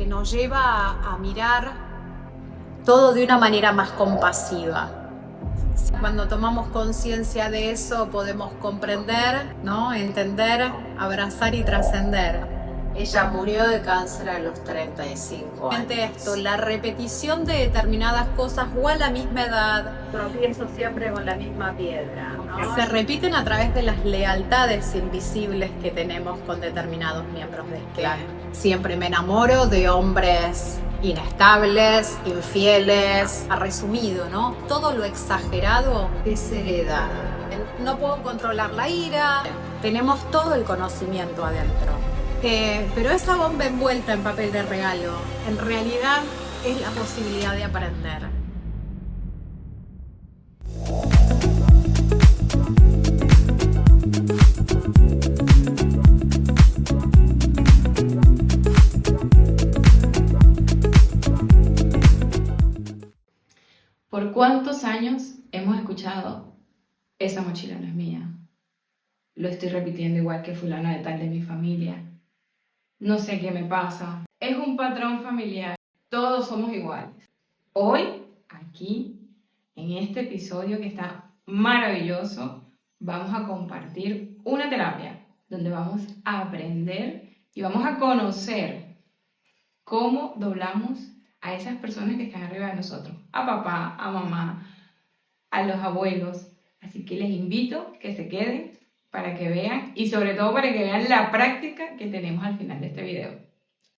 que nos lleva a mirar todo de una manera más compasiva. Cuando tomamos conciencia de eso podemos comprender, ¿no? Entender, abrazar y trascender. Ella murió de cáncer a los 35 años. Esto, la repetición de determinadas cosas o a la misma edad. Tropiezo siempre con la misma piedra, ¿no? Se repiten a través de las lealtades invisibles que tenemos con determinados miembros del clan. Siempre me enamoro de hombres inestables, infieles, ha resumido, ¿no? Todo lo exagerado es heredado. No puedo controlar la ira, tenemos todo el conocimiento adentro. Pero esa bomba envuelta en papel de regalo, en realidad es la posibilidad de aprender. ¿Por cuántos años hemos escuchado esa mochila no es mía? Lo estoy repitiendo igual que fulano de tal de mi familia. No sé qué me pasa. Es un patrón familiar. Todos somos iguales. Hoy, aquí, en este episodio que está maravilloso, vamos a compartir una terapia donde vamos a aprender y vamos a conocer cómo doblamos a esas personas que están arriba de nosotros, a papá, a mamá, a los abuelos. Así que les invito que se queden para que vean y sobre todo para que vean la práctica que tenemos al final de este video.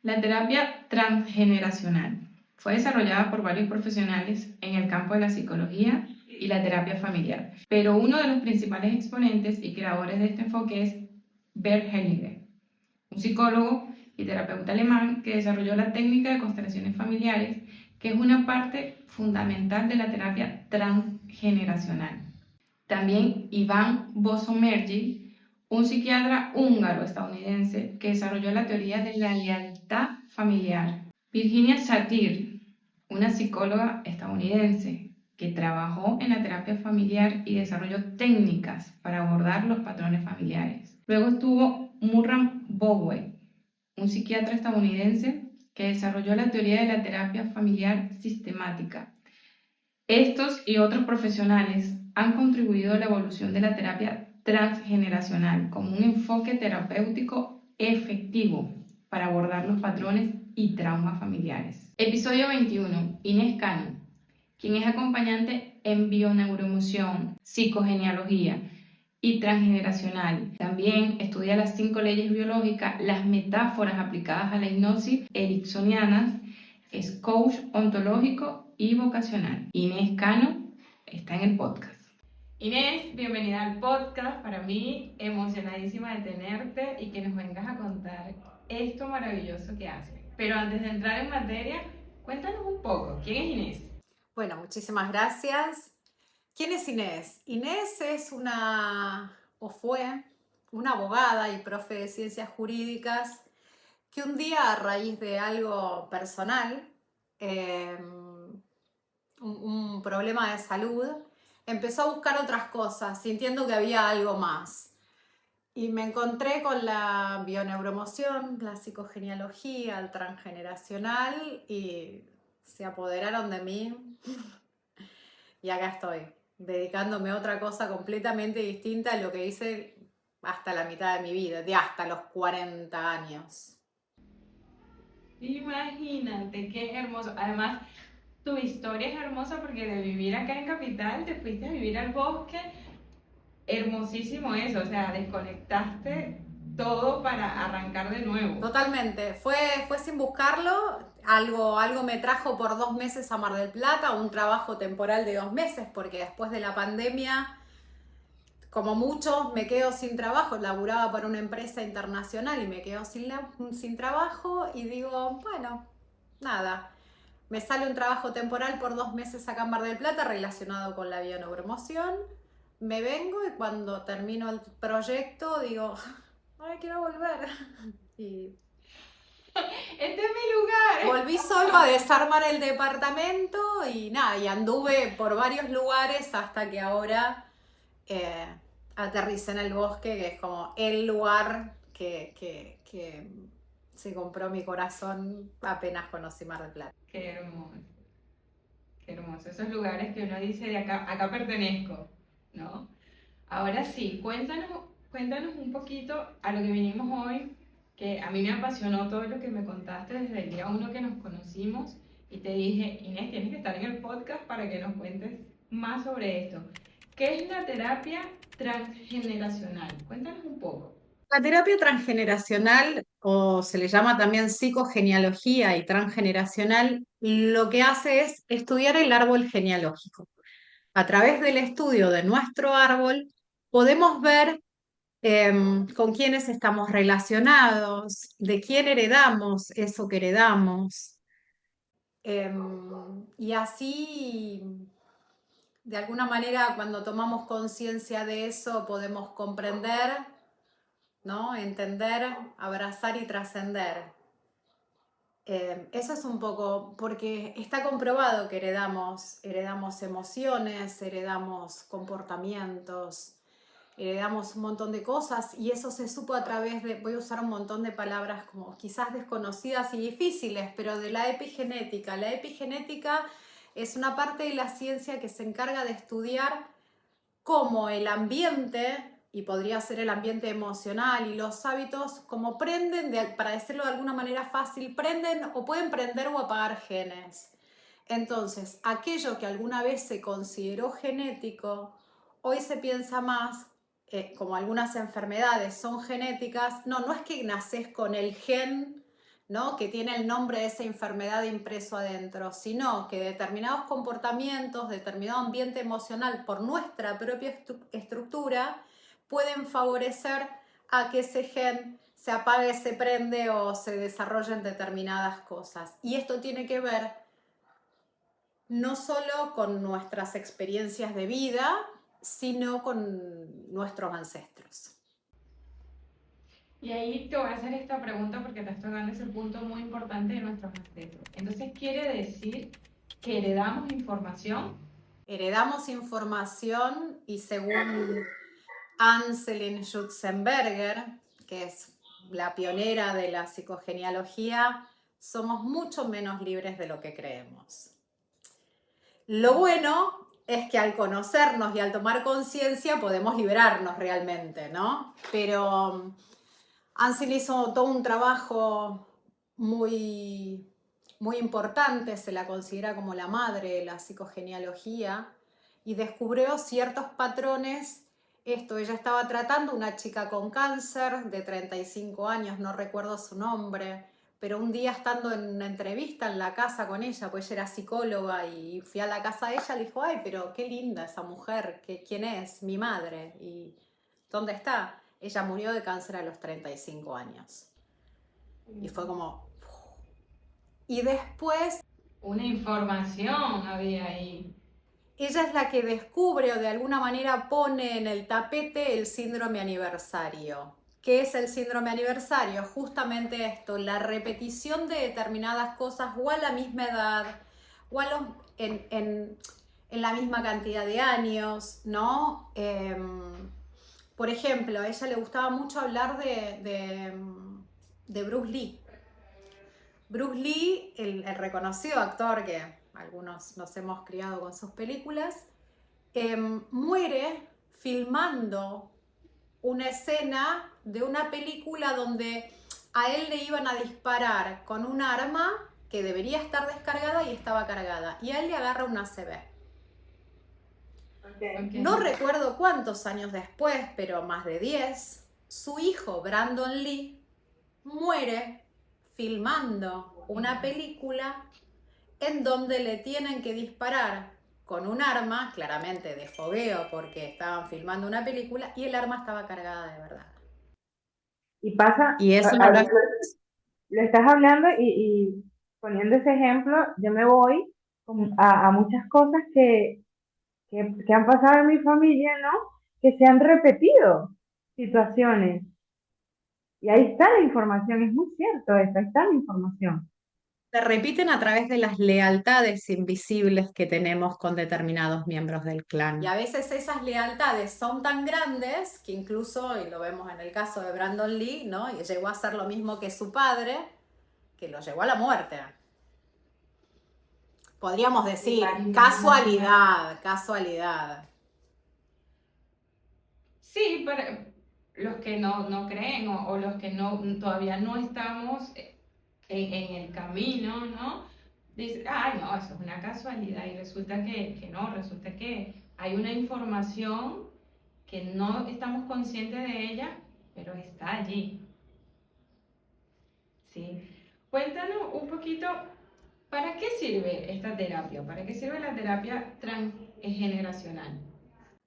La terapia transgeneracional fue desarrollada por varios profesionales en el campo de la psicología y la terapia familiar, pero uno de los principales exponentes y creadores de este enfoque es Bert Hellinger, un psicólogo y terapeuta alemán que desarrolló la técnica de constelaciones familiares, que es una parte fundamental de la terapia transgeneracional. También Iván Bosomergy, un psiquiatra húngaro-estadounidense que desarrolló la teoría de la lealtad familiar. Virginia Satir, una psicóloga estadounidense que trabajó en la terapia familiar y desarrolló técnicas para abordar los patrones familiares. Luego estuvo Murray Bowen, un psiquiatra estadounidense que desarrolló la teoría de la terapia familiar sistemática. Estos y otros profesionales han contribuido a la evolución de la terapia transgeneracional como un enfoque terapéutico efectivo para abordar los patrones y traumas familiares. Episodio 21. Inés Cano, quien es acompañante en bioneuroemoción, psicogenealogía y transgeneracional. También estudia las 5 leyes biológicas, las metáforas aplicadas a la hipnosis ericksonianas, es coach ontológico y vocacional. Inés Cano está en el podcast. Inés, bienvenida al podcast. Para mí, emocionadísima de tenerte y que nos vengas a contar esto maravilloso que haces. Pero antes de entrar en materia, cuéntanos un poco, ¿quién es Inés? Bueno, muchísimas gracias. ¿Quién es Inés? Inés es fue una abogada y profe de ciencias jurídicas que un día, a raíz de algo personal, un problema de salud, empezó a buscar otras cosas, sintiendo que había algo más. Y me encontré con la bioneuroemoción, la psicogenealogía, el transgeneracional, y se apoderaron de mí. Y acá estoy, dedicándome a otra cosa completamente distinta a lo que hice hasta la mitad de mi vida, de hasta los 40 años. Imagínate, qué hermoso. Además, tu historia es hermosa porque de vivir acá en Capital te fuiste a vivir al bosque. Hermosísimo eso, o sea, desconectaste todo para arrancar de nuevo. Totalmente, fue sin buscarlo, algo me trajo por 2 meses a Mar del Plata, un trabajo temporal de 2 meses, porque después de la pandemia, como muchos, me quedo sin trabajo. Laburaba para una empresa internacional y me quedo sin trabajo y digo, bueno, nada, me sale un trabajo temporal por 2 meses acá en Mar del Plata relacionado con la bioneuroemoción. Me vengo y cuando termino el proyecto digo, ay, quiero volver. Y Este es mi lugar. volví solo a desarmar el departamento y nada, y anduve por varios lugares hasta que ahora aterricé en el bosque, que es como el lugar que se compró mi corazón apenas conocí Mar del Plata. Qué hermoso, qué hermoso. Esos lugares que uno dice, de acá, acá pertenezco, ¿no? Ahora sí, cuéntanos un poquito a lo que vinimos hoy, que a mí me apasionó todo lo que me contaste desde el día uno que nos conocimos y te dije, Inés, tienes que estar en el podcast para que nos cuentes más sobre esto. ¿Qué es la terapia transgeneracional? Cuéntanos un poco. La terapia transgeneracional, o se le llama también psicogenealogía y transgeneracional, lo que hace es estudiar el árbol genealógico. A través del estudio de nuestro árbol, podemos ver con quiénes estamos relacionados, de quién heredamos eso que heredamos. Y así, de alguna manera, cuando tomamos conciencia de eso, podemos comprender, ¿no? Entender, abrazar y trascender. Eso es un poco, porque está comprobado que heredamos emociones, heredamos comportamientos, heredamos un montón de cosas y eso se supo a través de, voy a usar un montón de palabras como quizás desconocidas y difíciles, pero de la epigenética. La epigenética es una parte de la ciencia que se encarga de estudiar cómo el ambiente, y podría ser el ambiente emocional y los hábitos, como prenden, para decirlo de alguna manera fácil, prenden o pueden prender o apagar genes. Entonces, aquello que alguna vez se consideró genético, hoy se piensa más, como algunas enfermedades son genéticas, no es que naces con el gen, ¿no? Que tiene el nombre de esa enfermedad impreso adentro, sino que determinados comportamientos, determinado ambiente emocional por nuestra propia estructura pueden favorecer a que ese gen se apague, se prende o se desarrollen determinadas cosas. Y esto tiene que ver no solo con nuestras experiencias de vida, sino con nuestros ancestros. Y ahí te voy a hacer esta pregunta porque te estoy dando ese punto muy importante de nuestros ancestros. Entonces, ¿quiere decir que heredamos información? Heredamos información y según Anselin Schutzenberger, que es la pionera de la psicogenealogía, somos mucho menos libres de lo que creemos. Lo bueno es que al conocernos y al tomar conciencia podemos liberarnos realmente, ¿no? Pero Ansel hizo todo un trabajo muy, muy importante, se la considera como la madre de la psicogenealogía, y descubrió ciertos patrones. Ella estaba tratando una chica con cáncer de 35 años, no recuerdo su nombre, pero un día estando en una entrevista en la casa con ella, pues ella era psicóloga y fui a la casa de ella, le dijo, ay, pero qué linda esa mujer, ¿quién es? Mi madre. ¿Y dónde está? Ella murió de cáncer a los 35 años. Y fue como... Y después... Una información había ahí. Ella es la que descubre o de alguna manera pone en el tapete el síndrome aniversario. ¿Qué es el síndrome aniversario? Justamente esto, la repetición de determinadas cosas o a la misma edad o en la misma cantidad de años, ¿no? Por ejemplo, a ella le gustaba mucho hablar de Bruce Lee. Bruce Lee, el reconocido actor que algunos nos hemos criado con sus películas, muere filmando una escena de una película donde a él le iban a disparar con un arma que debería estar descargada y estaba cargada. Y a él le agarra una ACV. Okay. No recuerdo cuántos años después, pero más de 10, su hijo Brandon Lee muere filmando una película en donde le tienen que disparar con un arma, claramente de fogueo porque estaban filmando una película y el arma estaba cargada de verdad. Y pasa, y eso lo estás hablando y poniendo ese ejemplo, yo me voy a muchas cosas que han pasado en mi familia, ¿no? Que se han repetido situaciones. Y ahí está la información, es muy cierto eso, ahí está la información. se repiten a través de las lealtades invisibles que tenemos con determinados miembros del clan. Y a veces esas lealtades son tan grandes que incluso, y lo vemos en el caso de Brandon Lee, ¿no? Y llegó a hacer lo mismo que su padre, que lo llevó a la muerte. Podríamos decir, casualidad. Sí, pero los que no creen o los que todavía no estamos en el camino, ¿no? Dicen, ay, no, eso es una casualidad y resulta que no, resulta que hay una información que no estamos conscientes de ella, pero está allí. Sí. Cuéntanos un poquito, ¿para qué sirve esta terapia? ¿Para qué sirve la terapia transgeneracional?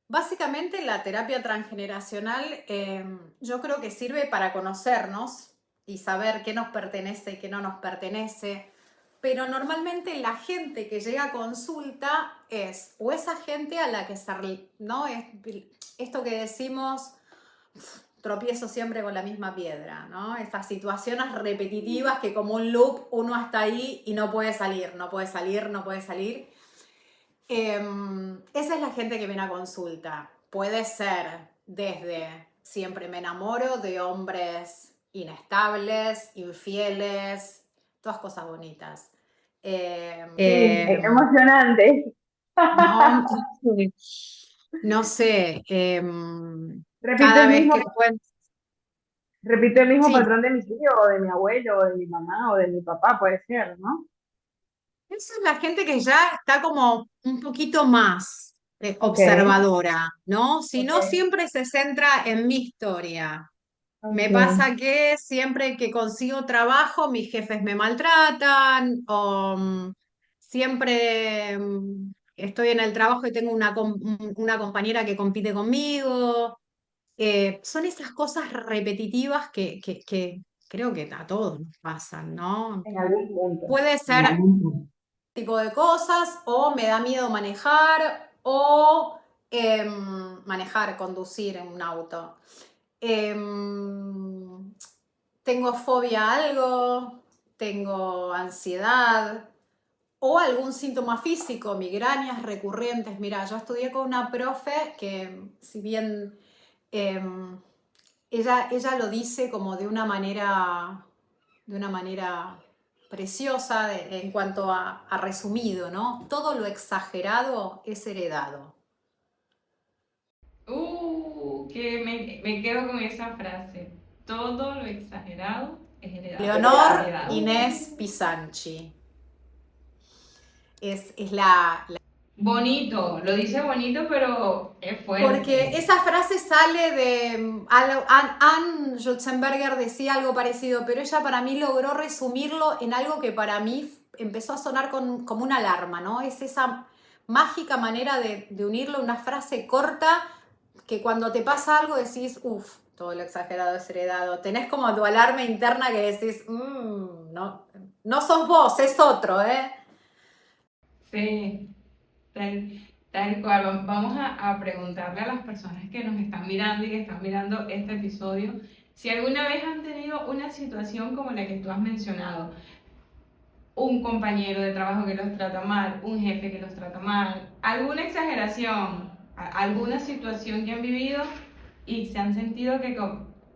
Básicamente la terapia transgeneracional yo creo que sirve para conocernos y saber qué nos pertenece y qué no nos pertenece, pero normalmente la gente que llega a consulta es o esa gente a la que ¿no? Es esto que decimos, tropiezo siempre con la misma piedra, ¿no? Estas situaciones repetitivas que como un loop uno está ahí y no puede salir. Esa es la gente que viene a consulta. Puede ser desde siempre me enamoro de hombres inestables, infieles, todas cosas bonitas. Sí, emocionante. No, no sé, Repito cada el vez mismo, que cuento, repito el mismo sí, patrón de mi tío, o de mi abuelo, o de mi mamá, o de mi papá, puede ser, ¿no? esa es la gente que ya está como un poquito más Ok, observadora, ¿no? Si no, ok, siempre se centra en mi historia. Me ok. pasa que siempre que consigo trabajo, mis jefes me maltratan, o siempre estoy en el trabajo y tengo una compañera que compite conmigo. Son esas cosas repetitivas que creo que a todos nos pasan, ¿no? En algún punto. Puede ser tipo de cosas, o me da miedo manejar, o conducir en un auto. Tengo fobia a algo, tengo ansiedad o algún síntoma físico, migrañas recurrentes. Mira, yo estudié con una profe que, si bien em, ella lo dice como de una manera preciosa en cuanto a resumido, ¿no? Todo lo exagerado es heredado. Que me quedo con esa frase. Todo lo exagerado es Leonor heredado. Inés Pisanchi. Es Bonito, lo dice bonito, pero es porque fuerte. esa frase sale de Anne Schutzenberger decía algo parecido, pero ella para mí logró resumirlo en algo que para mí empezó a sonar como una alarma, ¿no? Es esa mágica manera de unirlo a una frase corta que cuando te pasa algo decís, uff, todo lo exagerado es heredado. Tenés como tu alarma interna que decís, no, no sos vos, es otro, ¿eh? Sí, tal, tal cual. Vamos a preguntarle a las personas que nos están mirando y que están mirando este episodio si alguna vez han tenido una situación como la que tú has mencionado. Un compañero de trabajo que los trata mal, un jefe que los trata mal, alguna exageración, alguna situación que han vivido y se han sentido que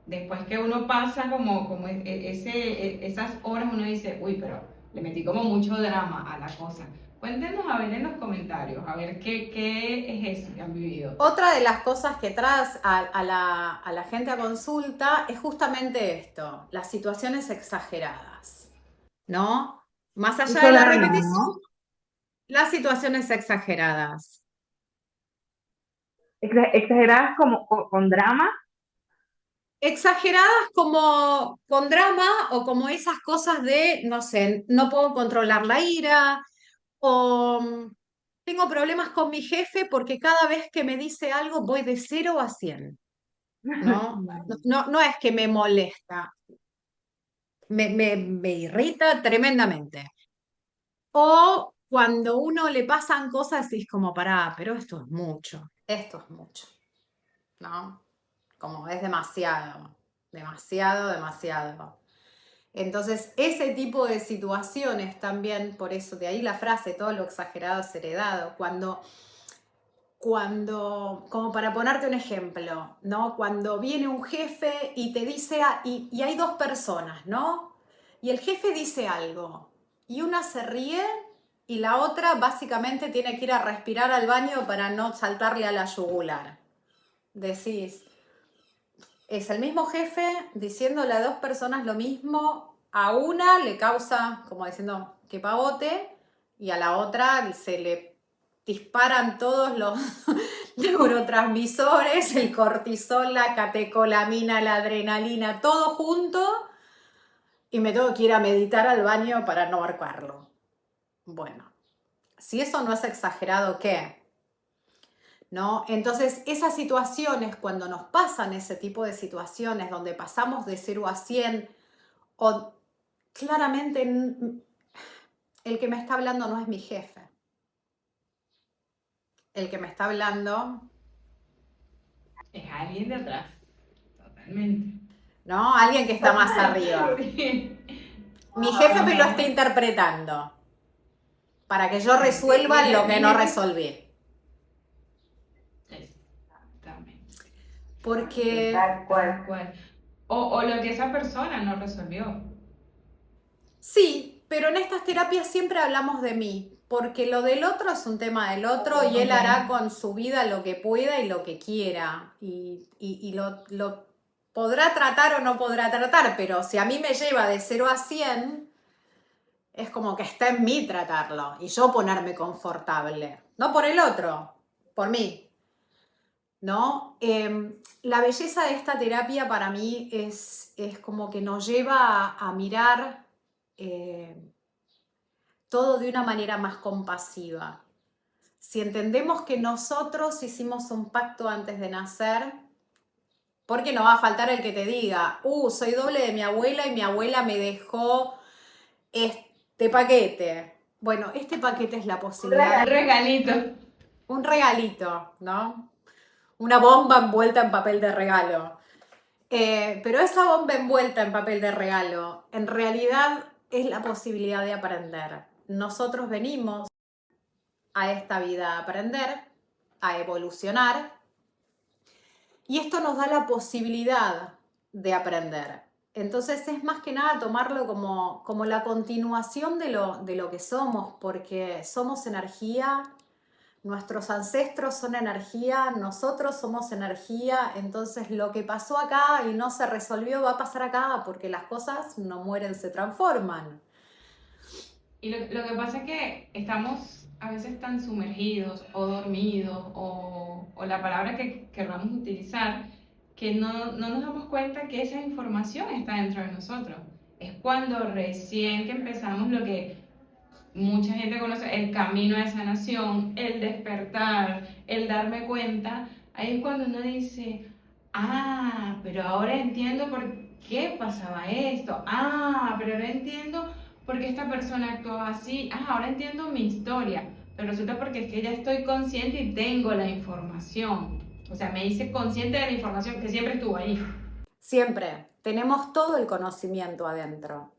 después que uno pasa como esas horas uno dice, uy, pero le metí como mucho drama a la cosa. Cuéntenos a ver en los comentarios, a ver qué es eso que han vivido. Otra de las cosas que traes a la gente a consulta es justamente esto, las situaciones exageradas, ¿no? Más allá Mucho de la drama, repetición, ¿no? las situaciones exageradas. Exageradas como con drama. Exageradas como con drama o como esas cosas de, no sé, no puedo controlar la ira o tengo problemas con mi jefe porque cada vez que me dice algo voy de 0 a 100, ¿no? No, Vale. no es que me molesta, me irrita tremendamente. O cuando uno le pasan cosas y es como, pará, pero esto es mucho. Esto es mucho, ¿no? Como es demasiado. Entonces, ese tipo de situaciones también, por eso de ahí la frase, todo lo exagerado es heredado, como para ponerte un ejemplo, ¿no? Cuando viene un jefe y te dice, y hay dos personas, ¿no? Y el jefe dice algo, y una se ríe y la otra básicamente tiene que ir a respirar al baño para no saltarle a la yugular. Decís, es el mismo jefe diciéndole a dos personas lo mismo, a una le causa, como diciendo, qué pavote, y a la otra se le disparan todos los neurotransmisores, el cortisol, la catecolamina, la adrenalina, todo junto, y me tengo que ir a meditar al baño para no ahorcarlo. Bueno, si eso no es exagerado, ¿qué? ¿No? Entonces, esas situaciones, cuando nos pasan ese tipo de situaciones donde pasamos de 0 a 100, o claramente el que me está hablando no es mi jefe. El que me está hablando Es alguien de atrás, totalmente. ¿no? Alguien que está más arriba. Sí. Mi jefe me lo está interpretando para que yo resuelva lo que no resolví. Exactamente. Porque Tal cual. Tal cual. O lo que esa persona no resolvió. sí, pero en estas terapias siempre hablamos de mí, porque lo del otro es un tema del otro y él hará con su vida lo que pueda y lo que quiera. Y lo podrá tratar o no podrá tratar, pero si a mí me lleva de 0 a 100, es como que está en mí tratarlo y yo ponerme confortable. No por el otro, por mí. ¿No? La belleza de esta terapia para mí es como que nos lleva a mirar todo de una manera más compasiva. Si entendemos que nosotros hicimos un pacto antes de nacer, porque no va a faltar el que te diga, soy doble de mi abuela y mi abuela me dejó este paquete. Bueno, este paquete es la posibilidad. Regalito. Un regalito, ¿no? Una bomba envuelta en papel de regalo. Pero esa bomba envuelta en papel de regalo, en realidad es la posibilidad de aprender. Nosotros venimos a esta vida a aprender, a evolucionar, y esto nos da la posibilidad de aprender. Entonces es más que nada tomarlo como la continuación de lo que somos, porque somos energía. Nuestros ancestros son energía, nosotros somos energía, entonces lo que pasó acá y no se resolvió va a pasar acá porque las cosas no mueren, se transforman. Y lo que pasa es que estamos a veces tan sumergidos o dormidos o la palabra que queramos utilizar que no nos damos cuenta que esa información está dentro de nosotros. Es cuando recién que empezamos lo que mucha gente conoce, el camino de sanación, el despertar, el darme cuenta, ahí es cuando uno dice, pero ahora entiendo por qué pasaba esto, pero ahora entiendo por qué esta persona actuaba así, ahora entiendo mi historia, pero resulta porque es que ya estoy consciente y tengo la información, o sea, me hice consciente de la información que siempre estuvo ahí. Siempre, tenemos todo el conocimiento adentro.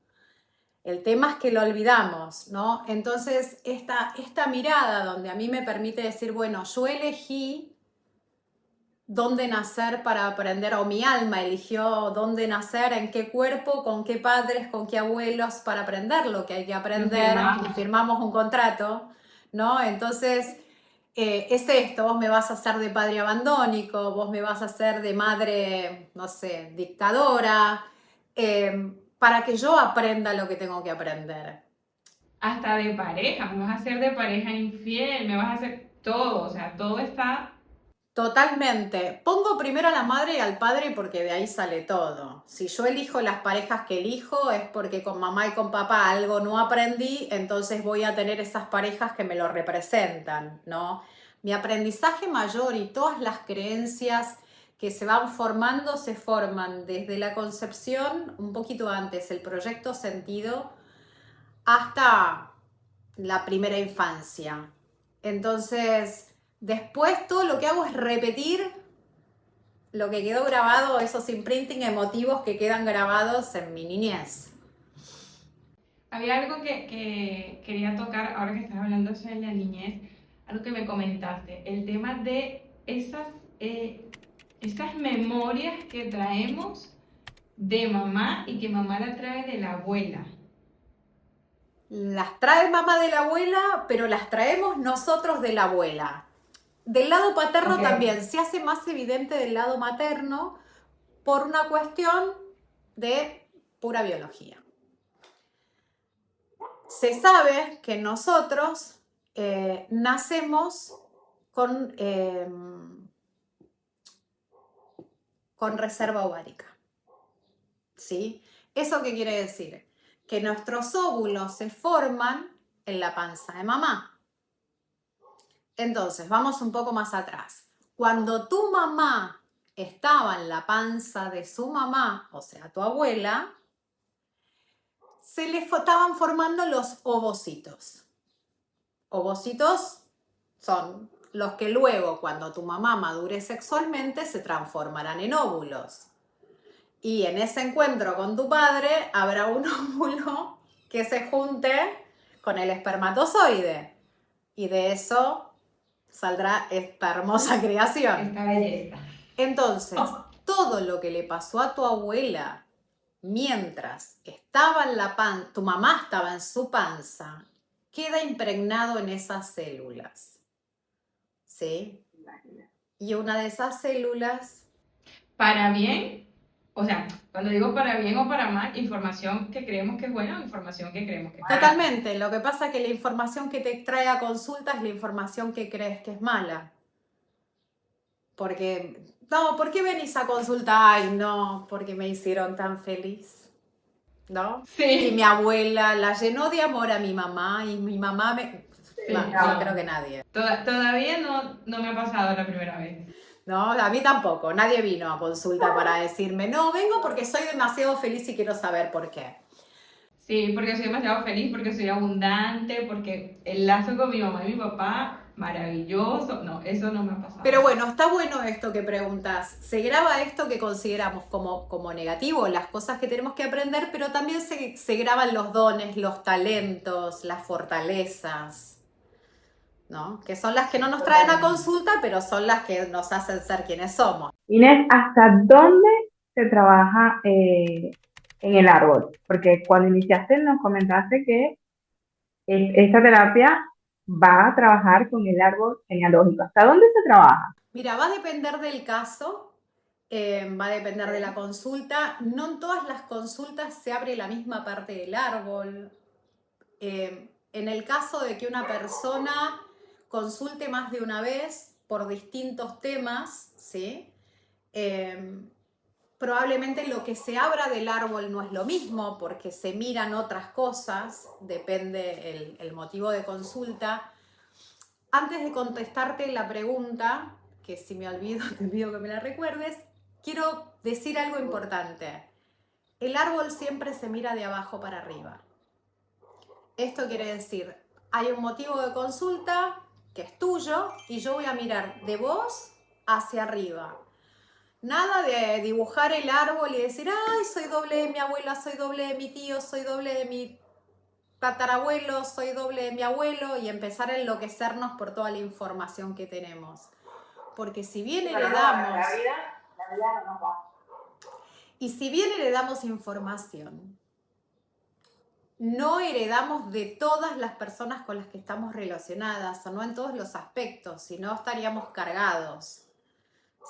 El tema es que lo olvidamos, ¿no? Entonces, esta mirada donde a mí me permite decir, bueno, yo elegí dónde nacer para aprender, o mi alma eligió dónde nacer, en qué cuerpo, con qué padres, con qué abuelos, para aprender lo que hay que aprender, y firmamos un contrato, ¿no? Entonces, es esto, vos me vas a hacer de padre abandónico, vos me vas a hacer de madre, no sé, dictadora, para que yo aprenda lo que tengo que aprender. Hasta de pareja, me vas a hacer de pareja infiel, me vas a hacer todo, o sea, todo está... Totalmente. Pongo primero a la madre y al padre porque de ahí sale todo. Si yo elijo las parejas que elijo es porque con mamá y con papá algo no aprendí, entonces voy a tener esas parejas que me lo representan, ¿no? Mi aprendizaje mayor y todas las creencias que se van formando se forman desde la concepción, un poquito antes, el proyecto sentido, hasta la primera infancia. Entonces, después todo lo que hago es repetir lo que quedó grabado, esos imprinting emotivos que quedan grabados en mi niñez. Había algo que quería tocar ahora que estás hablando sobre la niñez, algo que me comentaste, el tema de esas memorias que traemos de mamá y que mamá la trae de la abuela. Las trae mamá de la abuela, pero las traemos nosotros de la abuela. Del lado paterno Ok. también, se hace más evidente del lado materno por una cuestión de pura biología. Se sabe que nosotros nacemos con reserva ovárica, ¿sí? ¿Eso qué quiere decir? Que nuestros óvulos se forman en la panza de mamá. Entonces, vamos un poco más atrás. Cuando tu mamá estaba en la panza de su mamá, o sea, tu abuela, se le estaban formando los ovocitos. Ovocitos son los que luego, cuando tu mamá madure sexualmente, se transformarán en óvulos. Y en ese encuentro con tu padre habrá un óvulo que se junte con el espermatozoide. Y de eso saldrá esta hermosa creación. Esta belleza. Entonces, todo lo que le pasó a tu abuela mientras estaba en la panza, tu mamá estaba en su panza, queda impregnado en esas células. ¿Sí? Y una de esas células... Para bien, o sea, cuando digo para bien o para mal, información que creemos que es buena o información que creemos que es mala. Totalmente, lo que pasa es que la información que te trae a consulta es la información que crees que es mala. Porque, no, ¿por qué venís a consulta? Ay, no, porque me hicieron tan feliz, ¿no? Sí. Y mi abuela la llenó de amor a mi mamá y mi mamá me... Sí, no, no. creo que nadie. Todavía no me ha pasado la primera vez. No, a mí tampoco, nadie vino a consulta para decirme, no, vengo porque soy demasiado feliz y quiero saber por qué. Sí, porque soy demasiado feliz, porque soy abundante, porque el lazo con mi mamá y mi papá, maravilloso. No, eso no me ha pasado. Pero bueno, está bueno esto que preguntas. Se graba esto que consideramos como negativo, las cosas que tenemos que aprender, pero también se graban los dones, los talentos, las fortalezas, ¿no? Que son las que no nos traen a consulta, pero son las que nos hacen ser quienes somos. Inés, ¿hasta dónde se trabaja en el árbol? Porque cuando iniciaste nos comentaste que esta terapia va a trabajar con el árbol genealógico. ¿Hasta dónde se trabaja? Mira, va a depender del caso, va a depender de la consulta. No en todas las consultas se abre la misma parte del árbol. En el caso de que una persona consulte más de una vez por distintos temas, ¿sí? Probablemente lo que se abra del árbol no es lo mismo porque se miran otras cosas, depende el motivo de consulta. Antes de contestarte la pregunta, que si me olvido te pido que me la recuerdes, quiero decir algo importante. El árbol siempre se mira de abajo para arriba. Esto quiere decir, hay un motivo de consulta que es tuyo y yo voy a mirar de vos hacia arriba. Nada de dibujar el árbol y decir, ay, soy doble de mi abuela, soy doble de mi tío, soy doble de mi tatarabuelo, soy doble de mi abuelo y empezar a enloquecernos por toda la información que tenemos. Porque si bien heredamos... La vida no nos va. Y si bien heredamos información, no heredamos de todas las personas con las que estamos relacionadas, o no en todos los aspectos, sino estaríamos cargados,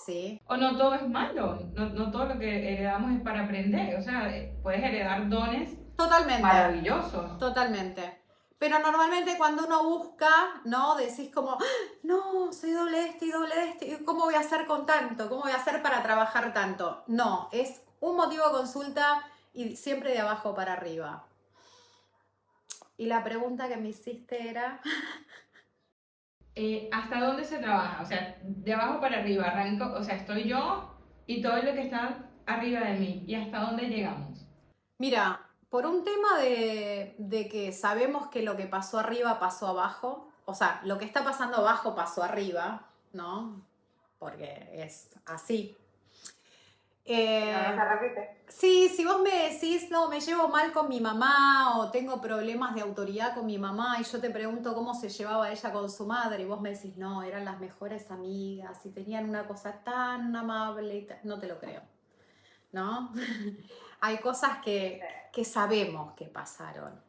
¿sí? O no todo es malo, no todo lo que heredamos es para aprender. O sea, puedes heredar dones Totalmente. maravillosos. Totalmente. Pero normalmente cuando uno busca, ¿no? Decís como, ¡ah! No, soy doble de este y doble de este. ¿Cómo voy a hacer con tanto? ¿Cómo voy a hacer para trabajar tanto? No, es un motivo de consulta y siempre de abajo para arriba. Y la pregunta que me hiciste era... ¿Hasta dónde se trabaja? O sea, de abajo para arriba, arranco, o sea, estoy yo y todo lo que está arriba de mí. ¿Y hasta dónde llegamos? Mira, por un tema de que sabemos que lo que pasó arriba pasó abajo, o sea, lo que está pasando abajo pasó arriba, ¿no? Porque es así. No se repite. Sí, si vos me decís, no, me llevo mal con mi mamá o tengo problemas de autoridad con mi mamá y yo te pregunto cómo se llevaba ella con su madre y vos me decís, no, eran las mejores amigas y tenían una cosa tan amable, no te lo creo, ¿no? Hay cosas que sabemos que pasaron.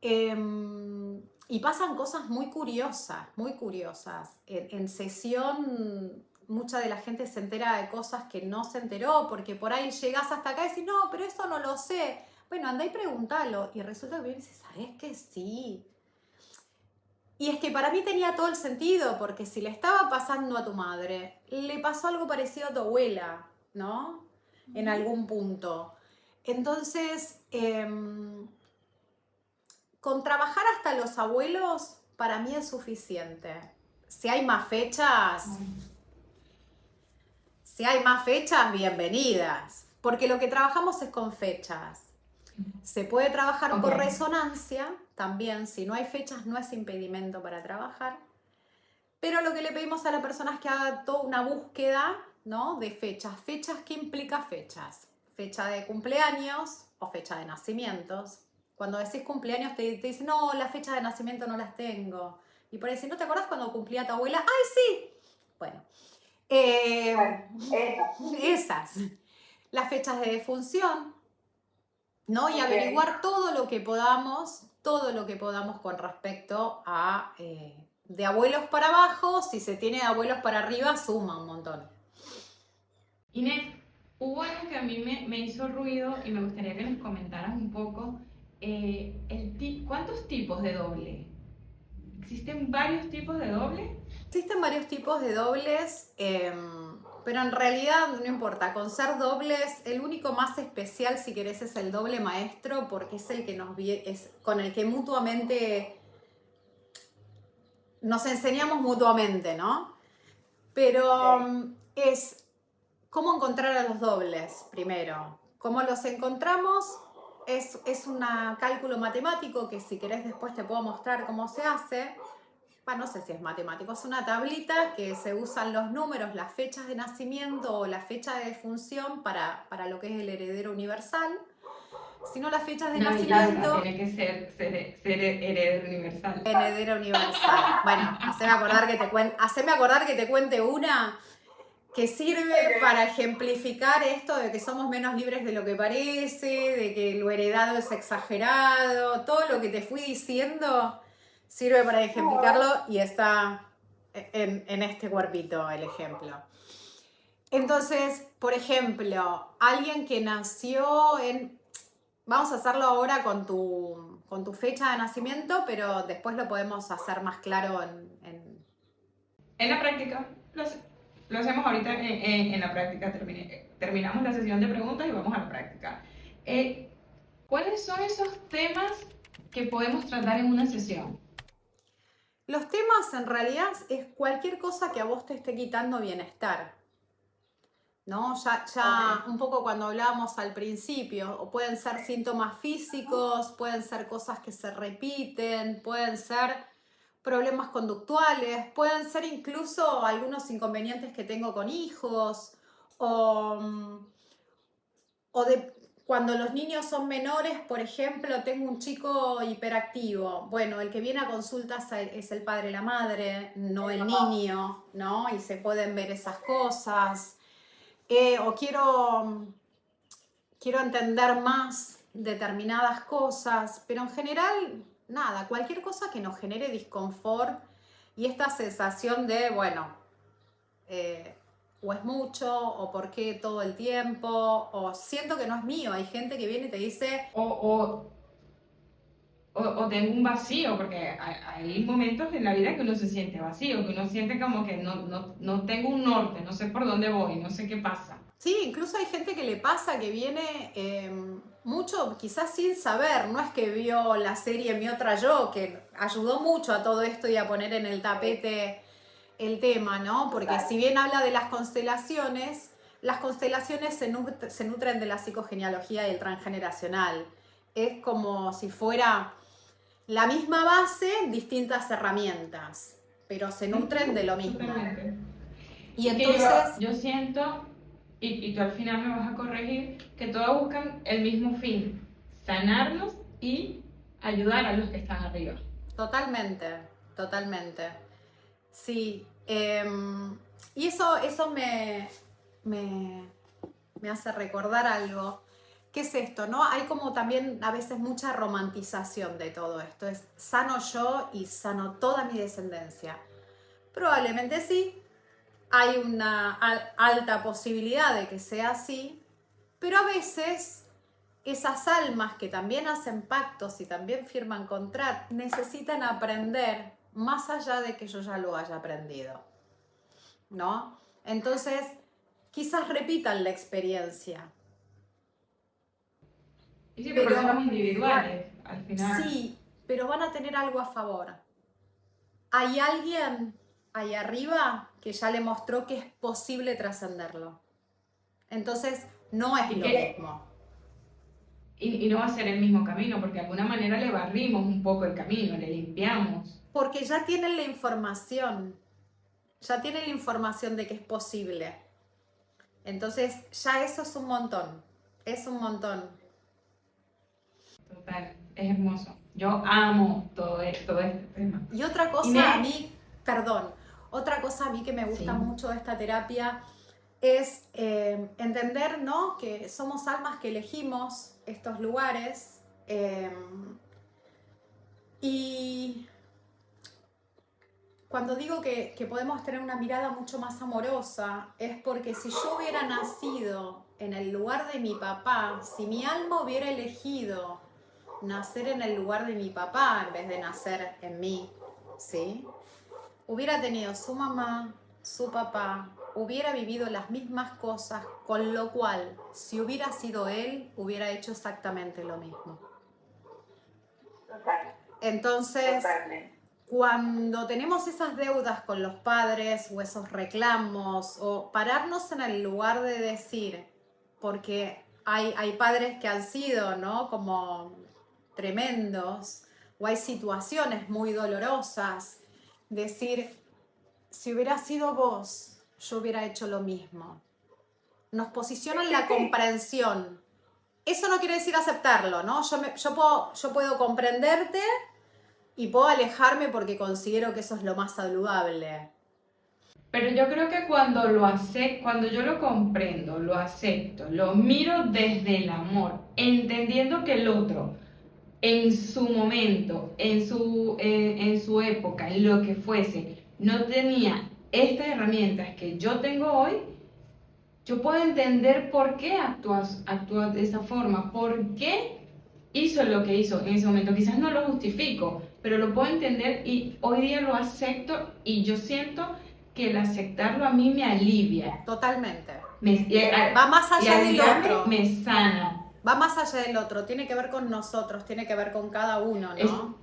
Y pasan cosas muy curiosas, muy curiosas. En sesión mucha de la gente se entera de cosas que no se enteró, porque por ahí llegás hasta acá y decís, no, pero eso no lo sé. Bueno, andá y preguntalo. Y resulta que me dices, ¿sabés que sí? Y es que para mí tenía todo el sentido, porque si le estaba pasando a tu madre, le pasó algo parecido a tu abuela, ¿no? En algún punto. Entonces, con trabajar hasta los abuelos, para mí es suficiente. Si hay más fechas, bienvenidas. Porque lo que trabajamos es con fechas. Se puede trabajar por resonancia, también. Si no hay fechas, no es impedimento para trabajar. Pero lo que le pedimos a la persona es que haga toda una búsqueda, ¿no? De fechas. ¿Fechas qué implica fechas? Fecha de cumpleaños o fecha de nacimientos. Cuando decís cumpleaños te dicen, no, las fechas de nacimiento no las tengo. Y por ahí, ¿no te acuerdas cuando cumplía tu abuela? ¡Ay, sí! Bueno, esas. Las fechas de defunción, ¿no? Y averiguar todo lo que podamos con respecto a de abuelos para abajo. Si se tiene de abuelos para arriba, suma un montón. Inés, hubo algo que a mí me hizo ruido y me gustaría que nos comentaras un poco. ¿Cuántos tipos de doble? ¿Existen varios tipos de doble? Existen varios tipos de dobles, pero en realidad no importa. Con ser dobles, el único más especial, si querés, es el doble maestro, porque es el que es con el que mutuamente nos enseñamos mutuamente, ¿no? Pero es cómo encontrar a los dobles primero. ¿Cómo los encontramos? Es un cálculo matemático que si querés después te puedo mostrar cómo se hace. No sé si es matemático, es una tablita que se usan los números, las fechas de nacimiento o la fecha de defunción para lo que es el heredero universal. Si no, las fechas de nacimiento... Tiene que ser heredero universal. Heredero universal. Bueno, haceme acordar que te cuente una que sirve para ejemplificar esto de que somos menos libres de lo que parece, de que lo heredado es exagerado, todo lo que te fui diciendo sirve para ejemplificarlo y está en este cuerpito el ejemplo. Entonces, por ejemplo, alguien que nació en... Vamos a hacerlo ahora con tu fecha de nacimiento, pero después lo podemos hacer más claro en la práctica. Lo hacemos ahorita en la práctica. Terminamos la sesión de preguntas y vamos a la práctica. ¿Cuáles son esos temas que podemos tratar en una sesión? Los temas en realidad es cualquier cosa que a vos te esté quitando bienestar, ¿no? Ya un poco cuando hablábamos al principio, o pueden ser síntomas físicos, pueden ser cosas que se repiten, pueden ser problemas conductuales, pueden ser incluso algunos inconvenientes que tengo con hijos, o de cuando los niños son menores, por ejemplo, tengo un chico hiperactivo. Bueno, el que viene a consultas es el padre y la madre, no el niño, ¿no? Y se pueden ver esas cosas. O quiero entender más determinadas cosas, pero en general, nada, cualquier cosa que nos genere disconfort y esta sensación de, bueno, o es mucho, o por qué todo el tiempo, o siento que no es mío. Hay gente que viene y te dice... O tengo un vacío, porque hay momentos en la vida que uno se siente vacío, que uno siente como que no tengo un norte, no sé por dónde voy, no sé qué pasa. Sí, incluso hay gente que le pasa que viene mucho, quizás sin saber, no es que vio la serie Mi Otra Yo, que ayudó mucho a todo esto y a poner en el tapete el tema, ¿no? Porque si bien habla de las constelaciones se nutren de la psicogenealogía y el transgeneracional. Es como si fuera la misma base, distintas herramientas, pero se nutren de lo mismo. Totalmente. Y entonces... Yo siento y tú al final me vas a corregir, que todas buscan el mismo fin, sanarnos y ayudar a los que están arriba. Totalmente, totalmente. Sí, y eso me hace recordar algo. ¿Qué es esto, no? Hay como también a veces mucha romantización de todo esto. Es sano yo y sano toda mi descendencia. Probablemente sí, hay una alta posibilidad de que sea así, pero a veces esas almas que también hacen pactos y también firman contratos necesitan aprender más allá de que yo ya lo haya aprendido, ¿no? Entonces, quizás repitan la experiencia. Y sí, porque somos individuales, al final. Sí, pero van a tener algo a favor. Hay alguien ahí arriba que ya le mostró que es posible trascenderlo. Entonces, no es lo mismo. Y no va a ser el mismo camino, porque de alguna manera le barrimos un poco el camino, le limpiamos. Porque ya tienen la información de que es posible. Entonces, ya eso es un montón, Total, es hermoso. Yo amo todo este tema. Y otra cosa a mí que me gusta mucho de esta terapia es entender, ¿no?, que somos almas que elegimos estos lugares y cuando digo que podemos tener una mirada mucho más amorosa es porque si yo hubiera nacido en el lugar de mi papá, si mi alma hubiera elegido nacer en el lugar de mi papá en vez de nacer en mí, ¿sí?, hubiera tenido su mamá, su papá, hubiera vivido las mismas cosas, con lo cual, si hubiera sido él, hubiera hecho exactamente lo mismo. Total. Entonces, Totalmente. cuando tenemos esas deudas con los padres o esos reclamos, o pararnos en el lugar de decir, porque hay padres que han sido, ¿no?, como tremendos, o hay situaciones muy dolorosas, decir, si hubiera sido vos, yo hubiera hecho lo mismo. Nos posiciona en la comprensión. Eso no quiere decir aceptarlo, ¿no? Yo puedo comprenderte y puedo alejarme porque considero que eso es lo más saludable. Pero yo creo que cuando yo lo comprendo, lo acepto, lo miro desde el amor, entendiendo que el otro, en su momento, en su época, en lo que fuese, no tenía estas herramientas que yo tengo hoy, yo puedo entender por qué actúa de esa forma, por qué hizo lo que hizo en ese momento. Quizás no lo justifico, pero lo puedo entender y hoy día lo acepto y yo siento que el aceptarlo a mí me alivia. Totalmente. Va más allá del otro. Me sana. Va más allá del otro, tiene que ver con nosotros, tiene que ver con cada uno, ¿no?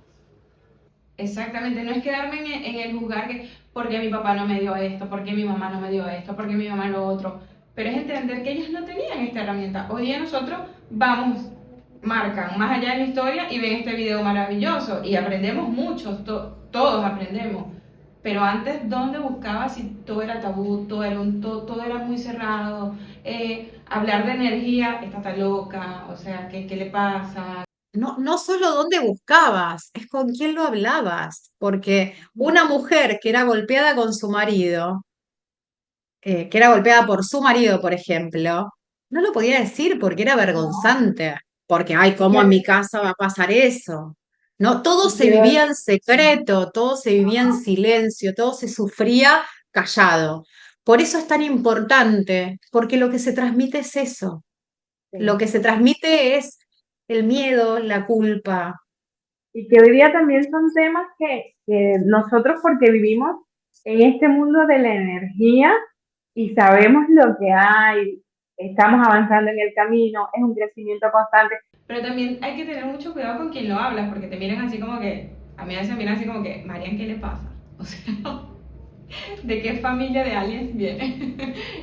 Exactamente, no es quedarme en el juzgar que porque mi papá no me dio esto, porque mi mamá no me dio esto, porque mi mamá lo otro, pero es entender que ellos no tenían esta herramienta. Hoy día nosotros marcan más allá de la historia y ven este video maravilloso y aprendemos mucho, todos aprendemos. Pero antes, ¿dónde buscaba si todo era tabú, todo era muy cerrado? Hablar de energía, está loca, o sea, ¿qué le pasa? No solo dónde buscabas, es con quién lo hablabas, porque una mujer que era golpeada con su marido, que era golpeada por su marido, por ejemplo, no lo podía decir porque era vergonzante, porque, ay, ¿cómo en mi casa va a pasar eso? No, todo se vivía en secreto, todo se vivía en silencio, todo se sufría callado. Por eso es tan importante, porque lo que se transmite es eso. Lo que se transmite es el miedo, la culpa. Y que hoy día también son temas que nosotros, porque vivimos en este mundo de la energía y sabemos lo que hay, estamos avanzando en el camino, es un crecimiento constante. Pero también hay que tener mucho cuidado con quien lo hablas, porque te miran así como que, a mí se miran así como que, Marian, ¿qué le pasa? O sea, ¿de qué familia de aliens viene?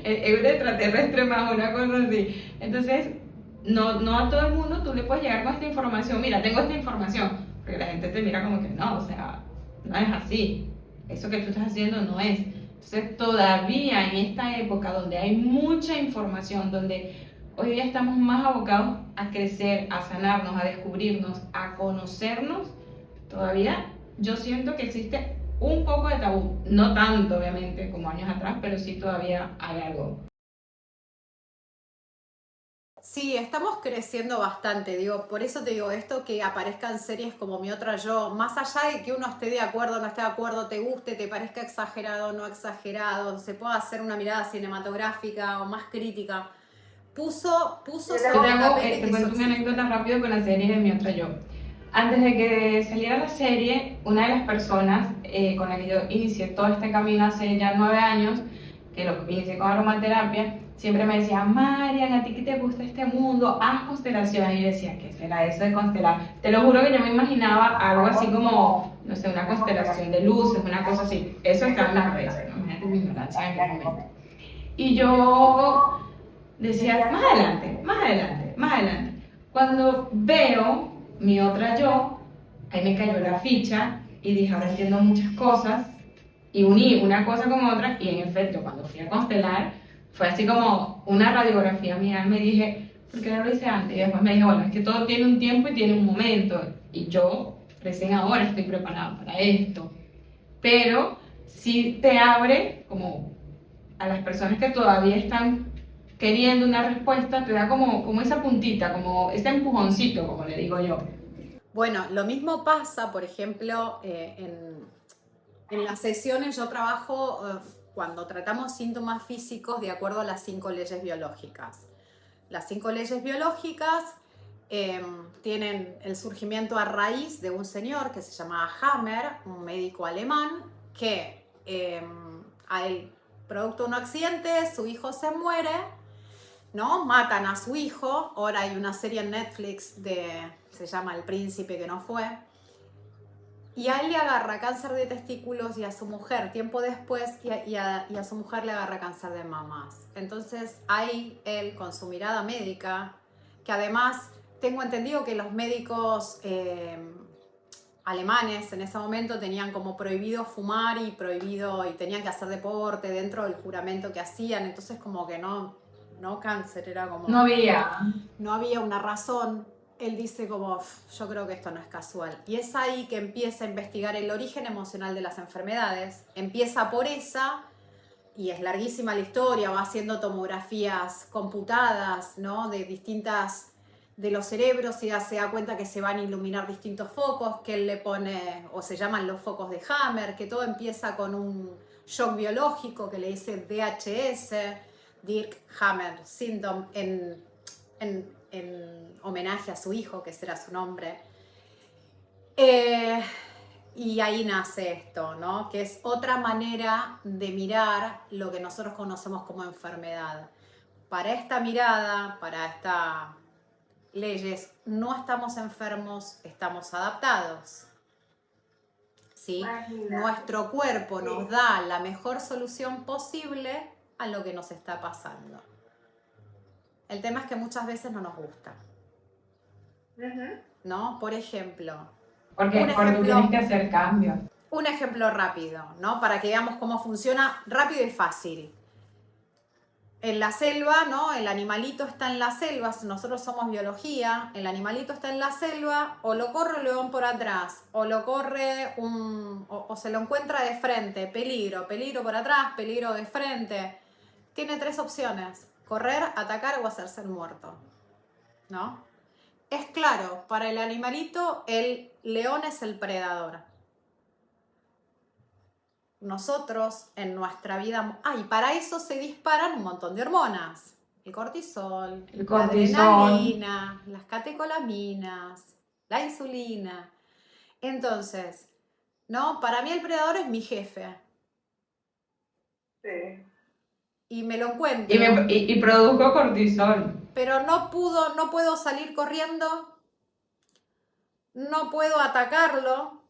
¿Es un extraterrestre más una cosa así? Entonces, no a todo el mundo tú le puedes llegar con esta información, mira, tengo esta información, porque la gente te mira como que no, o sea, no es así, eso que tú estás haciendo no es. Entonces todavía en esta época donde hay mucha información, donde hoy día estamos más abocados a crecer, a sanarnos, a descubrirnos, a conocernos, todavía yo siento que existe un poco de tabú, no tanto obviamente como años atrás, pero sí todavía hay algo. Sí, estamos creciendo bastante, digo, por eso te digo esto, que aparezcan series como Mi Otra Yo, más allá de que uno esté de acuerdo, no esté de acuerdo, te guste, te parezca exagerado, no exagerado, se pueda hacer una mirada cinematográfica o más crítica, puso Yo sobre Yo te el hago, tapete te que eso cuento una existe. anécdota rápido con la serie de Mi Otra Yo. Antes de que saliera la serie, una de las personas con la que yo inicié todo este camino hace ya 9 años, que lo inicié con aromaterapia, siempre me decía, Marian, ¿a ti que te gusta este mundo? Haz constelaciones. Y yo decía, ¿qué será eso de constelar? Te lo juro que yo me imaginaba algo así como, no sé, una constelación de luces, una cosa así. Eso estaba en mi cabeza, ¿no? Imagínate mi ignorancia en aquel momento. Y yo decía, más adelante, más adelante, más adelante. Cuando veo Mi Otra Yo, ahí me cayó la ficha y dije, ahora entiendo muchas cosas y uní una cosa con otra y en efecto, cuando fui a constelar, fue así como una radiografía mía. Me dije, ¿por qué no lo hice antes? Y después me dije, bueno, es que todo tiene un tiempo y tiene un momento y yo recién ahora estoy preparada para esto. Pero sí te abre como a las personas que todavía están queriendo una respuesta, te da como esa puntita, como ese empujoncito, como le digo yo. Bueno, lo mismo pasa, por ejemplo, en las sesiones yo trabajo cuando tratamos síntomas físicos de acuerdo a las 5 leyes biológicas. Las 5 leyes biológicas tienen el surgimiento a raíz de un señor que se llamaba Hammer, un médico alemán, que a él, producto de un accidente, su hijo se muere, ¿no? Matan a su hijo. Ahora hay una serie en Netflix se llama El Príncipe que no fue. Y a él le agarra cáncer de testículos y a su mujer tiempo después y a su mujer le agarra cáncer de mamas. Entonces ahí él con su mirada médica, que además tengo entendido que los médicos alemanes en ese momento tenían como prohibido fumar y tenían que hacer deporte dentro del juramento que hacían, entonces como que no cáncer, era como... No había una razón. Él dice como, yo creo que esto no es casual. Y es ahí que empieza a investigar el origen emocional de las enfermedades. Empieza por esa, y es larguísima la historia, va haciendo tomografías computadas, ¿no? De los cerebros y ya se da cuenta que se van a iluminar distintos focos, que él le pone, o se llaman los focos de Hammer, que todo empieza con un shock biológico que le dice DHS, Dirk Hammer Syndrome, en homenaje a su hijo, que ese era su nombre. Y ahí nace esto, ¿no? Que es otra manera de mirar lo que nosotros conocemos como enfermedad. Para esta mirada, para estas leyes, no estamos enfermos, estamos adaptados. ¿Sí? Nuestro cuerpo nos da la mejor solución posible a lo que nos está pasando. El tema es que muchas veces no nos gusta. ¿No? Por ejemplo. Porque tú tienes que hacer cambios. Un ejemplo rápido, ¿no? Para que veamos cómo funciona rápido y fácil. En la selva, ¿no? El animalito está en la selva, nosotros somos biología, el animalito está en la selva, o lo corre un león por atrás, o lo corre o se lo encuentra de frente, peligro por atrás, peligro de frente. Tiene 3 opciones: correr, atacar o hacerse el muerto, ¿no? Es claro, para el animalito el león es el predador. Nosotros en nuestra vida, y para eso se disparan un montón de hormonas: el cortisol, la adrenalina, las catecolaminas, la insulina. Entonces, ¿no? Para mí el predador es mi jefe. Sí. Y me lo encuentro. Y produzco cortisol. Pero no puedo salir corriendo, no puedo atacarlo.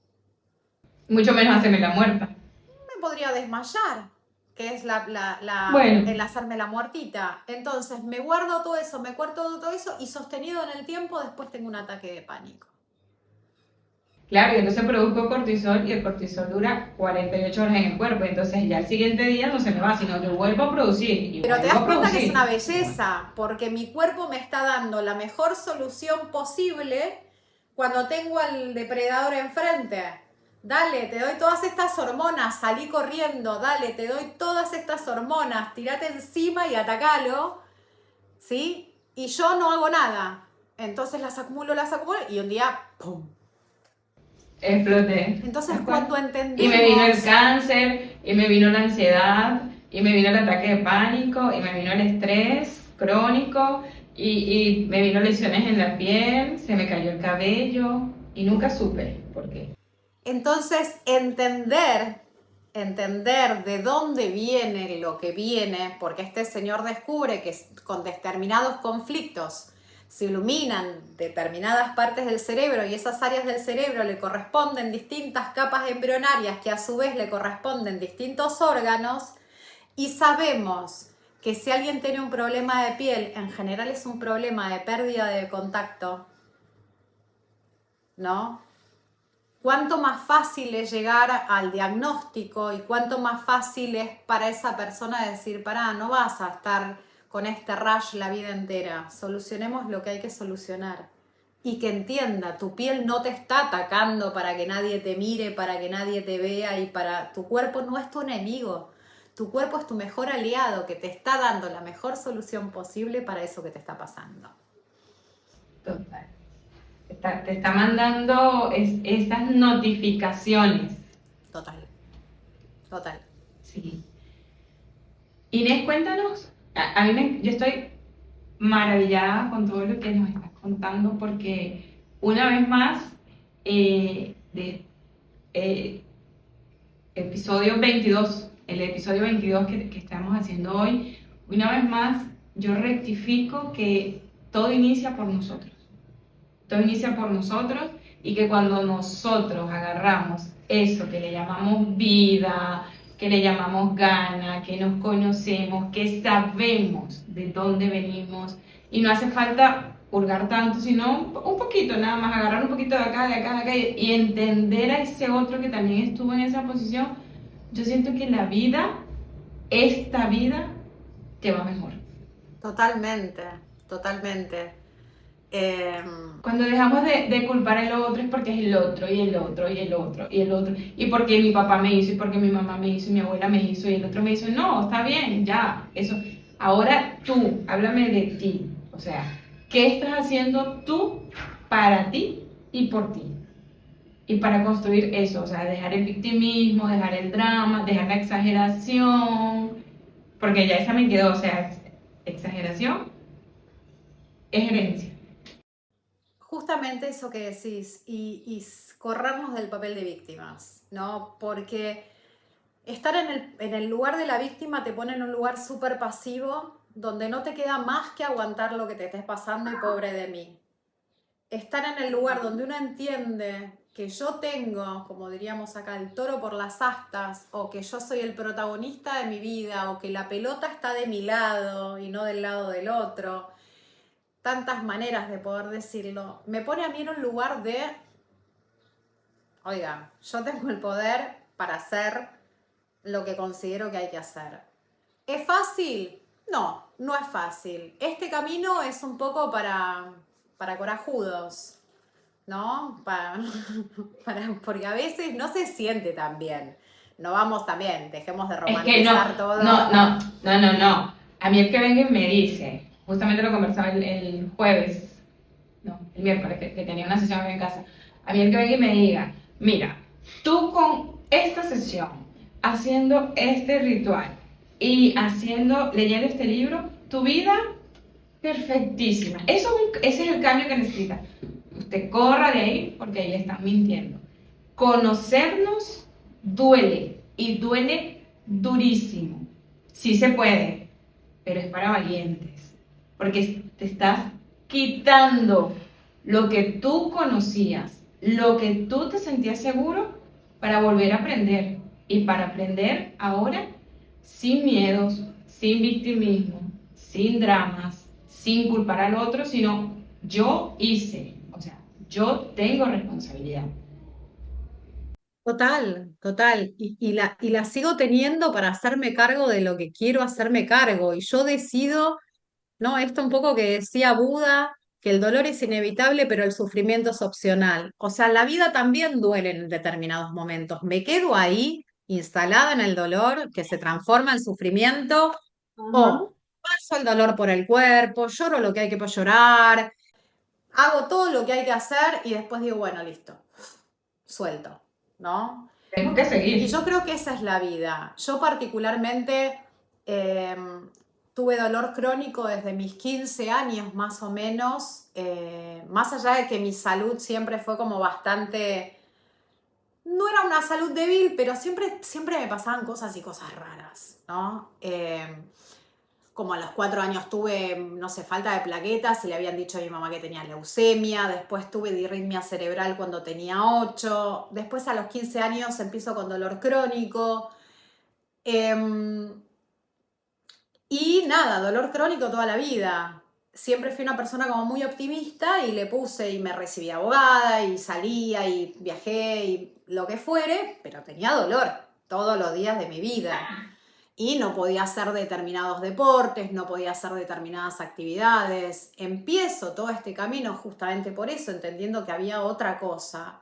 Mucho menos hacerme la muerta. Me podría desmayar, que es el hacerme la muertita. Entonces me guardo todo eso, me cuarto todo eso y sostenido en el tiempo después tengo un ataque de pánico. Claro, y entonces produzco cortisol y el cortisol dura 48 horas en el cuerpo, entonces ya el siguiente día no se me va, sino que vuelvo a producir y Pero te vuelvo das a cuenta que es producir. una belleza, porque mi cuerpo me está dando la mejor solución posible cuando tengo al depredador enfrente. Dale, te doy todas estas hormonas, salí corriendo, dale, te doy todas estas hormonas, tirate encima y atacalo, ¿sí? Y yo no hago nada. Entonces las acumulo y un día, ¡pum! Exploté. Entonces Tal cual. cuando Y me vino el entendemos, cáncer, y me vino la ansiedad, y me vino el ataque de pánico, y me vino el estrés crónico, y me vino lesiones en la piel, se me cayó el cabello, y nunca supe por qué. entonces entender de dónde viene lo que viene, porque este señor descubre que con determinados conflictos se iluminan determinadas partes del cerebro y esas áreas del cerebro le corresponden distintas capas embrionarias que a su vez le corresponden distintos órganos, y sabemos que si alguien tiene un problema de piel, en general es un problema de pérdida de contacto, ¿no? Cuánto más fácil es llegar al diagnóstico y cuánto más fácil es para esa persona decir, pará, no vas a estar con este rash la vida entera, solucionemos lo que hay que solucionar. Y que entienda, tu piel no te está atacando para que nadie te mire, para que nadie te vea, y tu cuerpo no es tu enemigo. Tu cuerpo es tu mejor aliado que te está dando la mejor solución posible para eso que te está pasando. Total. Te está mandando esas notificaciones. Total. Total. Sí. Inés, cuéntanos. Yo estoy maravillada con todo lo que nos estás contando porque una vez más, episodio 22, el episodio 22 que estamos haciendo hoy, una vez más yo rectifico que todo inicia por nosotros. Todo inicia por nosotros y que cuando nosotros agarramos eso que le llamamos vida, que le llamamos gana, que nos conocemos, que sabemos de dónde venimos y no hace falta hurgar tanto, sino un poquito nada más, agarrar un poquito de acá, de acá, de acá y entender a ese otro que también estuvo en esa posición. Yo siento que la vida, esta vida, te va mejor. Totalmente, totalmente. Cuando dejamos de culpar al otro es porque es el otro, y el otro, y el otro, y el otro, y porque mi papá me hizo, y porque mi mamá me hizo, y mi abuela me hizo, y el otro me hizo. No, está bien, ya, eso. Ahora tú, háblame de ti. O sea, ¿qué estás haciendo tú para ti y por ti? Y para construir eso, o sea, dejar el victimismo, dejar el drama, dejar la exageración, porque ya esa me quedó, o sea, exageración es herencia. Justamente eso que decís, y corrernos del papel de víctimas, ¿no? Porque estar en el lugar de la víctima te pone en un lugar súper pasivo, donde no te queda más que aguantar lo que te estés pasando y pobre de mí. Estar en el lugar donde uno entiende que yo tengo, como diríamos acá, el toro por las astas, o que yo soy el protagonista de mi vida, o que la pelota está de mi lado y no del lado del otro. Tantas maneras de poder decirlo, me pone a mí en un lugar de, oiga, yo tengo el poder para hacer lo que considero que hay que hacer. ¿Es fácil? No, no es fácil. Este camino es un poco para corajudos, ¿no? Porque a veces no se siente tan bien. No vamos también, dejemos de romantizar todo. No. A mí el que venga y me dice, justamente lo conversaba el jueves, no, el miércoles, que tenía una sesión en casa. A mí el que venga y me diga, mira, tú con esta sesión, haciendo este ritual y leyendo este libro, tu vida perfectísima. Ese es el cambio que necesita. Usted corra de ahí porque ahí le están mintiendo. Conocernos duele y duele durísimo. Sí se puede, pero es para valientes, porque te estás quitando lo que tú conocías, lo que tú te sentías seguro para volver a aprender. Y para aprender ahora sin miedos, sin victimismo, sin dramas, sin culpar al otro, sino yo hice, o sea, yo tengo responsabilidad. Total, total. Y la sigo teniendo para hacerme cargo de lo que quiero hacerme cargo. Y yo decido, ¿no? Esto un poco que decía Buda, que el dolor es inevitable, pero el sufrimiento es opcional. O sea, la vida también duele en determinados momentos. Me quedo ahí, instalada en el dolor, que se transforma en sufrimiento, Ajá. o paso el dolor por el cuerpo, lloro lo que hay que llorar, hago todo lo que hay que hacer y después digo, bueno, listo, suelto, ¿no? Tengo que Y seguir. yo creo que esa es la vida. Yo particularmente eh, tuve dolor crónico desde mis 15 años más o menos, más allá de que mi salud siempre fue como bastante, no era una salud débil, pero siempre me pasaban cosas y cosas raras, ¿no? Como a los 4 años tuve, no sé, falta de plaquetas y le habían dicho a mi mamá que tenía leucemia, después tuve disritmia cerebral cuando tenía 8, después a los 15 años empiezo con dolor crónico, y nada, dolor crónico toda la vida. Siempre fui una persona como muy optimista y le puse y me recibí abogada y salía y viajé y lo que fuere, pero tenía dolor todos los días de mi vida y no podía hacer determinados deportes, no podía hacer determinadas actividades. Empiezo todo este camino justamente por eso, entendiendo que había otra cosa.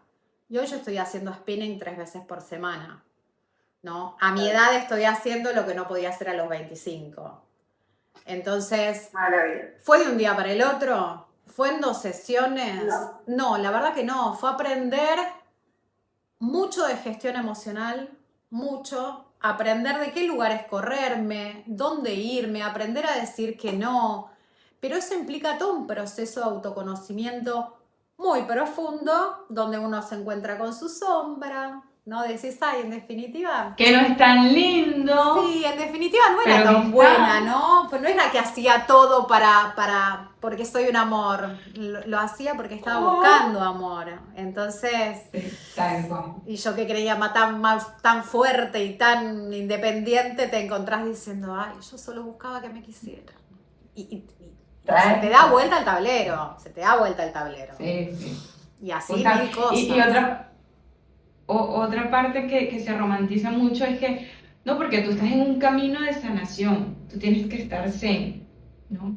Y hoy yo estoy haciendo spinning 3 veces por semana, ¿no? A mi edad estoy haciendo lo que no podía hacer a los 25. Entonces, Maravilloso. ¿fue de un día para el otro? ¿Fue en 2 sesiones? No. No, la verdad que no. Fue aprender mucho de gestión emocional, mucho, aprender de qué lugares correrme, dónde irme, aprender a decir que no. Pero eso implica todo un proceso de autoconocimiento muy profundo, donde uno se encuentra con su sombra, ¿no? Decís, ay, en definitiva, Que no es tan lindo, sí, en definitiva no era pero que tan buena, está. ¿no? Pues no era que hacía todo porque soy un amor. Lo hacía porque estaba Oh. buscando amor. Entonces, Sí, tal cual. y yo que creía tan fuerte y tan independiente, te encontrás diciendo, ay, yo solo buscaba que me quisieran. Y se te da vuelta el tablero, se te da vuelta el tablero. Sí, sí. Y así Total. mil cosas. Y otra parte que se romantiza mucho es que, no, porque tú estás en un camino de sanación, tú tienes que estar zen, ¿no?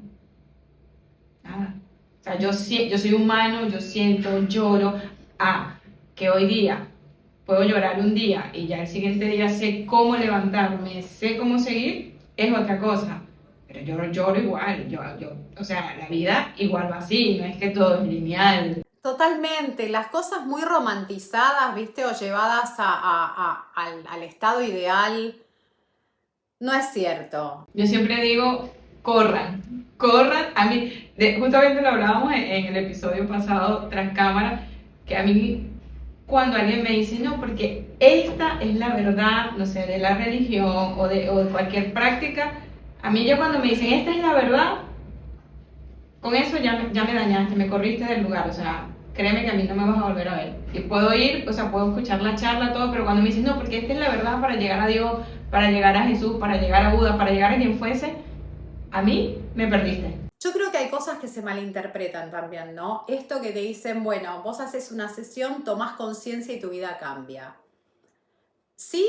Nada. O sea, yo soy humano, yo siento, lloro. Ah, que hoy día puedo llorar un día y ya el siguiente día sé cómo levantarme, sé cómo seguir, es otra cosa. Pero yo lloro igual, o sea, la vida igual va así, no es que todo es lineal. Totalmente, las cosas muy romantizadas, ¿viste? O llevadas al estado ideal, no es cierto. Yo siempre digo, corran. A mí, justamente lo hablábamos en el episodio pasado, tras cámara, que a mí, cuando alguien me dice, no, porque esta es la verdad, no sé, de la religión o de cualquier práctica, a mí ya cuando me dicen, esta es la verdad, con eso ya me dañaste, me corriste del lugar, o sea, créeme que a mí no me vas a volver a ver. Y puedo ir, o sea, puedo escuchar la charla, todo, pero cuando me dicen, no, porque esta es la verdad para llegar a Dios, para llegar a Jesús, para llegar a Buda, para llegar a quien fuese, a mí me perdiste. Yo creo que hay cosas que se malinterpretan también, ¿no? Esto que te dicen, bueno, vos haces una sesión, tomás conciencia y tu vida cambia. Sí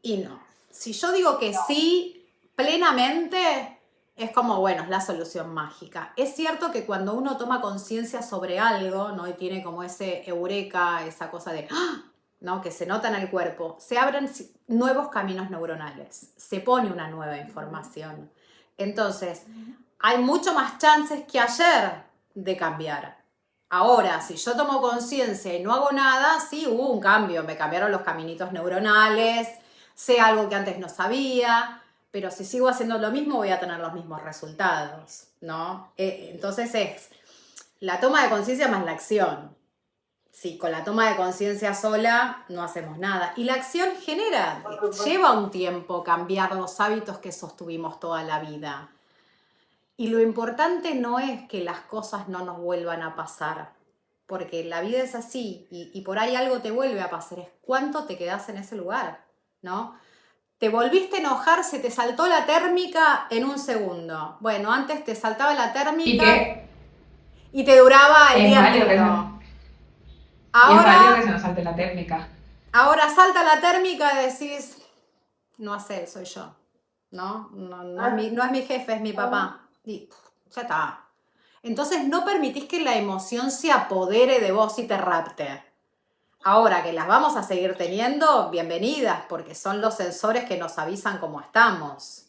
y no. Si yo digo que sí plenamente, es como, bueno, es la solución mágica. Es cierto que cuando uno toma conciencia sobre algo, ¿no? Y tiene como ese eureka, esa cosa de, ¡ah!, ¿no? Que se nota en el cuerpo, se abren nuevos caminos neuronales, se pone una nueva información. Entonces, hay mucho más chances que ayer de cambiar. Ahora, si yo tomo conciencia y no hago nada, sí hubo un cambio, me cambiaron los caminitos neuronales, sé algo que antes no sabía, pero si sigo haciendo lo mismo voy a tener los mismos resultados, ¿no? Entonces es la toma de conciencia más la acción. Sí, con la toma de conciencia sola no hacemos nada. Y la acción lleva un tiempo cambiar los hábitos que sostuvimos toda la vida. Y lo importante no es que las cosas no nos vuelvan a pasar, porque la vida es así y por ahí algo te vuelve a pasar, es cuánto te quedás en ese lugar, ¿no? Te volviste a enojar, se te saltó la térmica en un segundo. Bueno, antes te saltaba la Y térmica que y te duraba el es día válido entero. y es válido Ahora, que se nos salte la térmica. Ahora salta la térmica y decís, no hace, soy yo, ¿no? Ah, No es mi jefe, es mi ah, papá. Y ya está. Entonces no permitís que la emoción se apodere de vos y te rapte. Ahora que las vamos a seguir teniendo, bienvenidas, porque son los sensores que nos avisan cómo estamos.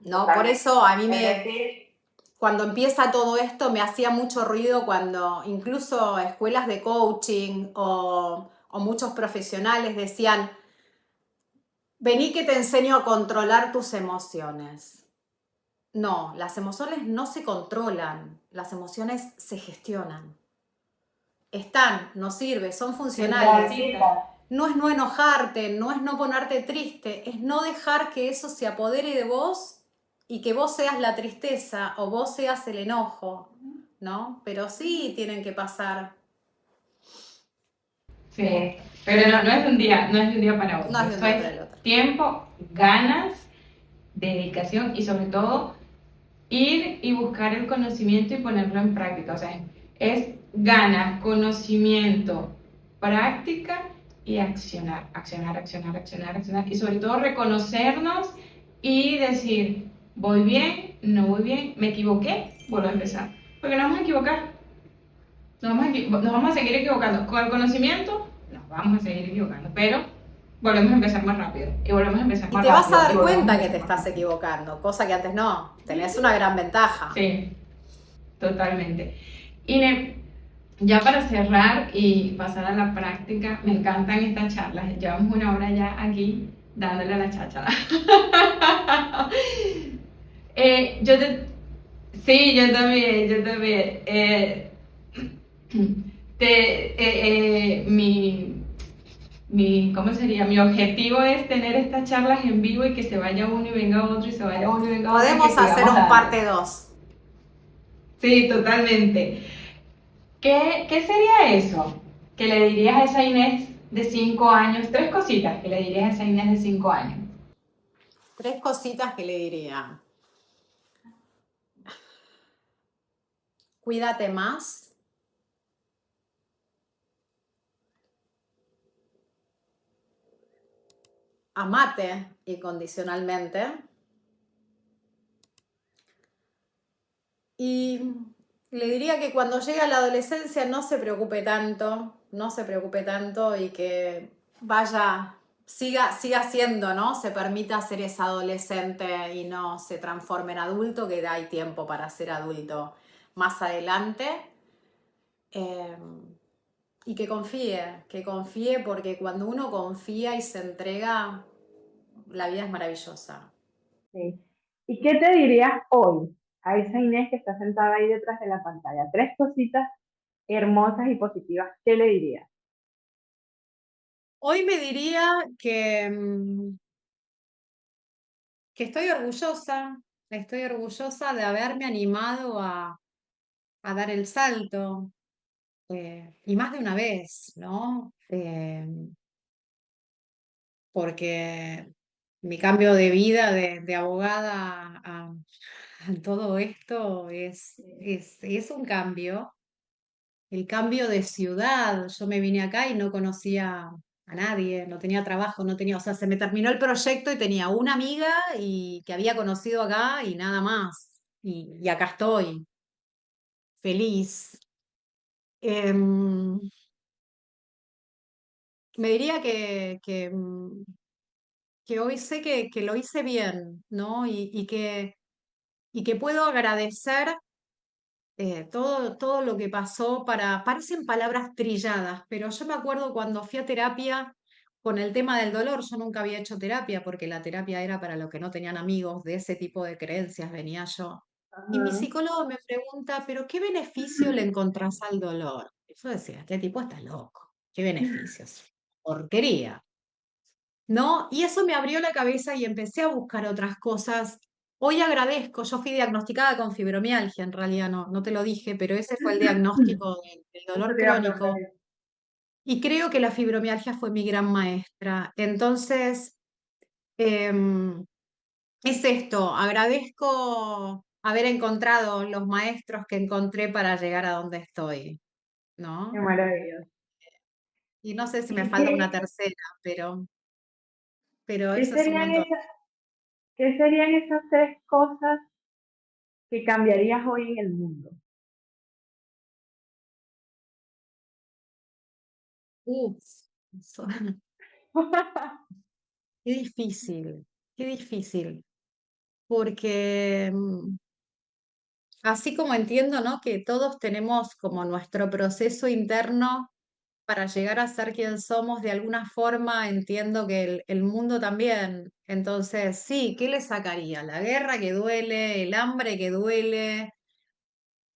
¿No? Por totalmente. eso a mí Es me, decir, cuando empieza todo esto me hacía mucho ruido cuando incluso escuelas de coaching o muchos profesionales decían, vení que te enseño a controlar tus emociones. No, las emociones no se controlan, las emociones se gestionan. Están, nos sirve, son Se funcionales. necesita. No es no enojarte, no es no ponerte triste, es no dejar que eso se apodere de vos y que vos seas la tristeza o vos seas el enojo, ¿no? Pero sí tienen que pasar. Sí, pero no, no es de un día, no es de un día para No otro. es de un Esto día es para el otro. tiempo, ganas, dedicación y sobre todo ir y buscar el conocimiento y ponerlo en práctica. O sea, es ganas, conocimiento, práctica y accionar, accionar, accionar, accionar, accionar. Y sobre todo reconocernos y decir, voy bien, no voy bien, me equivoqué, vuelvo a empezar. Porque nos vamos a equivocar, nos vamos a seguir equivocando. Con el conocimiento nos vamos a seguir equivocando, pero volvemos a empezar más rápido y volvemos a empezar Y más te vas a rápido y dar volvemos a cuenta que empezar te más estás rápido. equivocando, cosa que antes no. Tenés una gran ventaja. Sí, totalmente. Y ya para cerrar y pasar a la práctica, me encantan estas charlas. Llevamos una hora ya aquí dándole a la cháchara. Yo te... Sí, yo también, yo también. ¿Cómo sería? Mi objetivo es tener estas charlas en vivo y que se vaya uno y venga otro y se vaya uno y venga otro y que Podemos hacer sigamos un dando. parte 2. Sí, totalmente. ¿Qué sería eso que le dirías a esa Inés de 5 años? Tres cositas que le dirías a esa Inés de 5 años. 3 cositas que le diría. Cuídate más. Amate incondicionalmente. Y le diría que cuando llegue a la adolescencia no se preocupe tanto, no se preocupe tanto y que siga siendo, ¿no? Se permita ser esa adolescente y no se transforme en adulto, que hay tiempo para ser adulto más adelante. Eh, y que confíe porque cuando uno confía y se entrega, la vida es maravillosa. sí. ¿Y qué te dirías hoy a esa Inés que está sentada ahí detrás de la pantalla? Tres cositas hermosas y positivas. ¿Qué le dirías? Hoy me diría que estoy orgullosa de haberme animado a dar el salto, y más de una vez, ¿no? Porque mi cambio de vida de abogada a todo esto es un cambio. El cambio de ciudad, yo me vine acá y no conocía a nadie, no tenía trabajo, no tenía, o sea, se me terminó el proyecto y tenía una amiga y que había conocido acá y nada más. Y acá estoy, feliz. Em, Me diría que hoy sé que lo hice bien, ¿no? Y que puedo agradecer todo lo que pasó parecen palabras trilladas, pero yo me acuerdo cuando fui a terapia con el tema del dolor, yo nunca había hecho terapia porque la terapia era para los que no tenían amigos, de ese tipo de creencias venía yo. Y mi Ajá. psicólogo me pregunta, ¿pero qué beneficio le encontrás al dolor? Y yo decía, este tipo está loco, ¿qué beneficios? Porquería. ¿No? Y eso me abrió la cabeza y empecé a buscar otras cosas. Hoy agradezco, yo fui diagnosticada con fibromialgia, en realidad no te lo dije, pero ese fue el diagnóstico del Eso dolor te iba a preguntar crónico y creo que la fibromialgia fue mi gran maestra. Entonces, em, es esto, agradezco haber encontrado los maestros que encontré para llegar a donde estoy, qué ¿no? maravilloso. Y no sé si me ¿Y falta una tercera, pero qué eso es un serían montón. qué serían esas tres cosas que cambiarías hoy en el mundo? Uf, eso- qué difícil, porque así como entiendo, ¿no? Que todos tenemos como nuestro proceso interno para llegar a ser quien somos, de alguna forma entiendo que el mundo también. Entonces, sí, ¿qué le sacaría? La guerra que duele, el hambre que duele,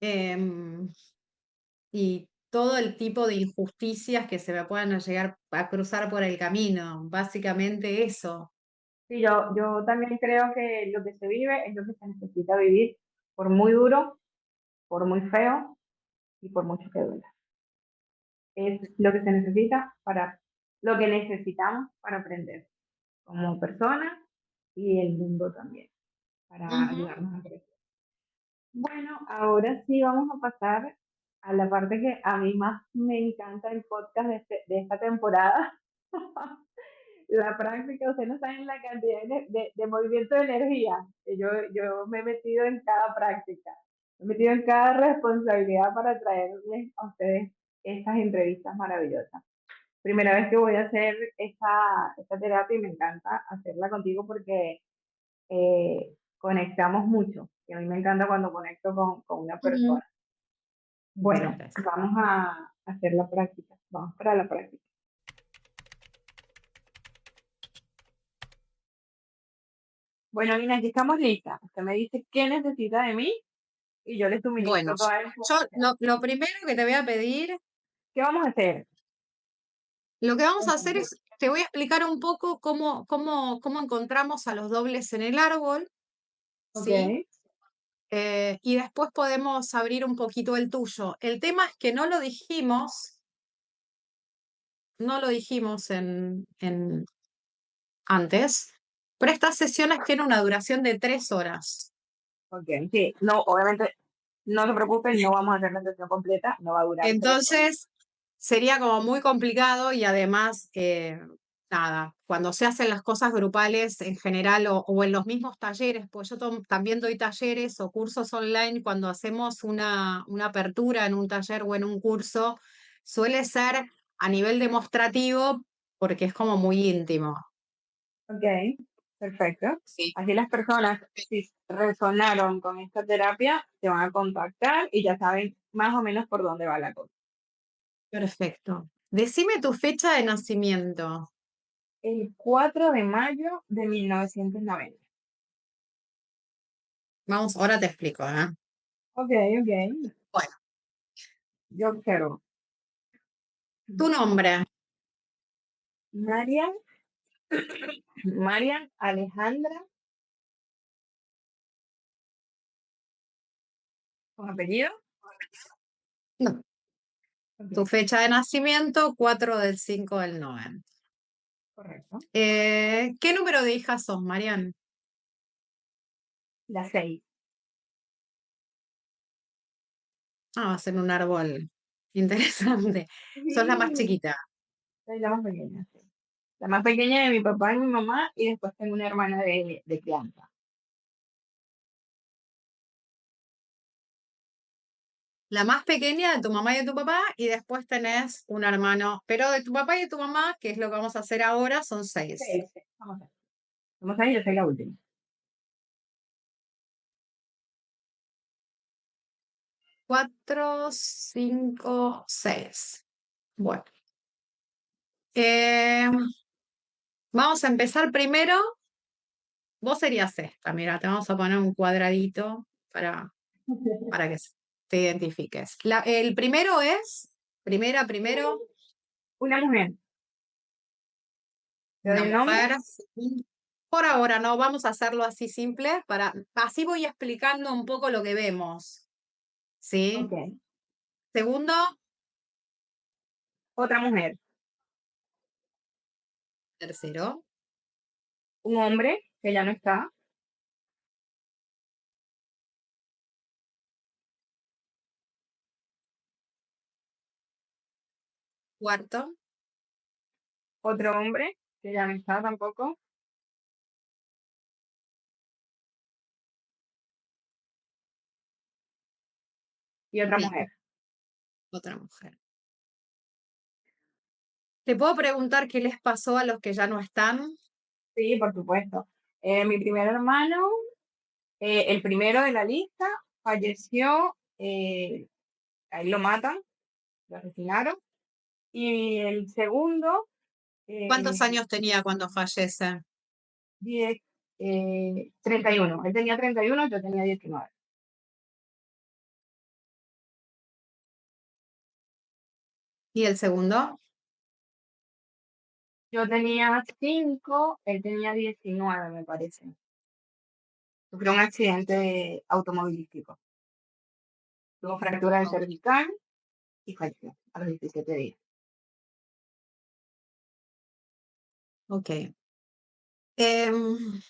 em, y todo el tipo de injusticias que se me puedan llegar a cruzar por el camino. Básicamente eso. Sí, yo también creo que lo que se vive es lo que se necesita vivir, por muy duro, por muy feo y por mucho que duela. Es lo que se necesita para, lo que necesitamos para aprender como personas y el mundo también, para Ujú. ayudarnos a crecer. Bueno, ahora sí vamos a pasar a la parte que a mí más me encanta del podcast de esta temporada. La práctica, ustedes no saben la cantidad de movimiento de energía que yo me he metido en cada práctica, me he metido en cada responsabilidad para traerles a ustedes estas entrevistas maravillosas. Primera vez que voy a hacer esta terapia y me encanta hacerla contigo porque conectamos mucho. Y a mí me encanta cuando conecto con una Ujú. persona. Muchas Bueno, gracias. vamos a hacer la práctica. Vamos para la práctica. Bueno, Lina, aquí estamos listas. Usted me dice qué necesita de mí y yo le Bueno, suministro toda la yo información. lo primero que te voy a pedir, ¿Qué vamos a hacer? lo que vamos a hacer Cuéntame. es, te voy a explicar un poco cómo encontramos a los dobles en el árbol, Ok, ¿sí? Y después podemos abrir un poquito el tuyo. El tema es que no lo dijimos antes, pero estas sesiones tienen una duración de 3 horas. ok, sí. No, obviamente, no se preocupen, no vamos a hacer la sesión completa, no va a durar 3 horas. Entonces, sería como muy complicado y además, nada, cuando se hacen las cosas grupales en general o en los mismos talleres, pues yo también doy talleres o cursos online, cuando hacemos una apertura en un taller o en un curso, suele ser a nivel demostrativo porque es como muy íntimo. Ok, perfecto. Sí. Así las personas, si resonaron con esta terapia, te van a contactar y ya saben más o menos por dónde va la cosa. Perfecto. Decime tu fecha de nacimiento. El 4 de mayo de 1990. Vamos, ahora te explico, ¿eh? Ok, ok. Bueno, Yo observo. tu nombre. Marian, Marian Alejandra, con apellido. No. Tu Ok, fecha de nacimiento, 4/5/90. correcto. ¿Qué número de hijas sos, Marian? La 6. Ah, va a ser un árbol interesante. Sos la más Sí, chiquita. soy la más pequeña, sí. La más pequeña de mi papá y mi mamá, y después tengo una hermana de crianza. La más pequeña de tu mamá y de tu papá, y después tenés un hermano. Pero de tu papá y de tu mamá, que es lo que vamos a hacer ahora, son 6. 6. Vamos a ver. Vamos a ver, yo soy la última. 4, 5, 6. Bueno, eh, vamos a empezar primero. Vos serías esta, mira, te vamos a poner un cuadradito para que te identifiques. El primero es, primero, Una mujer. ¿Te doy una el nombre? mujer. Por ahora no, vamos a hacerlo así simple, así voy explicando un poco lo que vemos, Ok. ¿sí? Segundo, Otra mujer. tercero, Un hombre que ya no está. cuarto, otro hombre, que ya no está tampoco, y otra Bien, mujer. otra mujer. ¿Te puedo preguntar qué les pasó a los que ya no están? Sí, por supuesto. Mi primer hermano, el primero de la lista, falleció, ahí lo matan, lo asesinaron. Y el segundo, ¿Cuántos eh, años tenía cuando fallece? 10, 31. Él tenía 31, yo tenía 19. ¿Y el segundo? Yo tenía 5, él tenía 19, me parece. Sufrió un accidente automovilístico. Tuvo fractura de cervical y falleció a los 17 días. Ok. Em,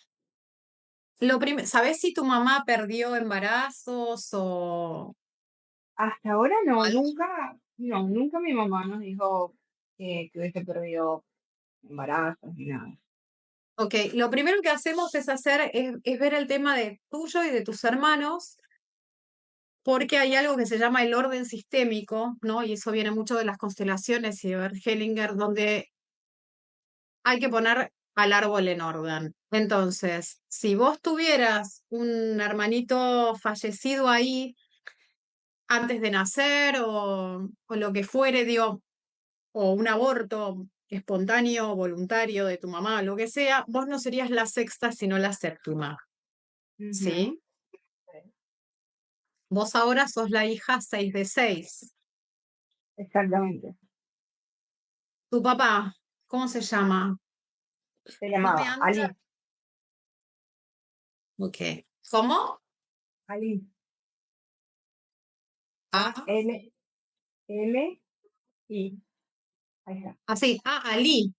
¿Sabés si tu mamá perdió embarazos o Hasta ahora no, algo? nunca mi mamá nos dijo que hubiese perdido embarazos ni nada. Ok, lo primero que hacemos es ver el tema de tuyo y de tus hermanos, porque hay algo que se llama el orden sistémico, ¿no? Y eso viene mucho de las constelaciones y de Bert Hellinger, donde hay que poner al árbol en orden. Entonces, si vos tuvieras un hermanito fallecido ahí antes de nacer o lo que fuere, digo, o un aborto espontáneo o voluntario de tu mamá, lo que sea, vos no serías la sexta, sino la séptima, Ujú, ¿sí? Vos ahora sos la hija 6 de 6. exactamente. Tu papá, ¿cómo se llama? Se No me llamaba anda. Ali. Ok. ¿Cómo? Ali. Ah, A-L-L-I. Ahí está. así. Ali.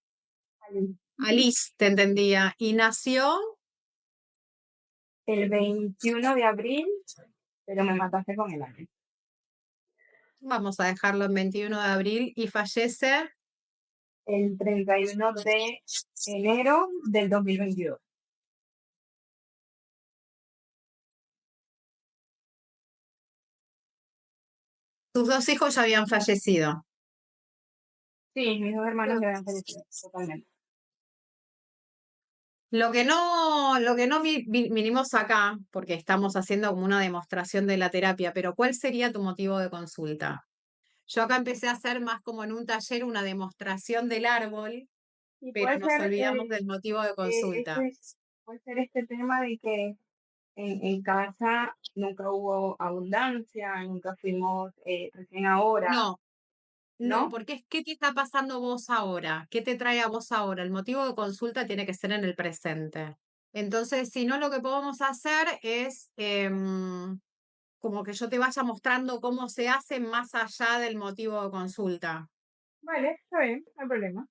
Ali. Alice, te entendía. Y nació, El 21 de abril, pero me mataste con el año. vamos a dejarlo en 21 de abril, y fallece. El 31 de enero del 2022. Tus dos hijos ya habían fallecido. Sí, mis dos hermanos ya habían fallecido, totalmente. Lo que no vinimos acá, porque estamos haciendo como una demostración de la terapia, pero ¿cuál sería tu motivo de consulta? Yo acá empecé a hacer más como en un taller una demostración del árbol, Y pero puede nos ser, olvidamos del motivo de consulta. puede ser este tema de que en casa nunca hubo abundancia, nunca fuimos recién ahora, No, no, ¿no? porque ¿qué te está pasando vos ahora? ¿Qué te trae a vos ahora? El motivo de consulta tiene que ser en el presente. Entonces, si no, lo que podemos hacer es como que yo te vaya mostrando cómo se hace más allá del motivo de consulta. Vale, está bien, no hay problema.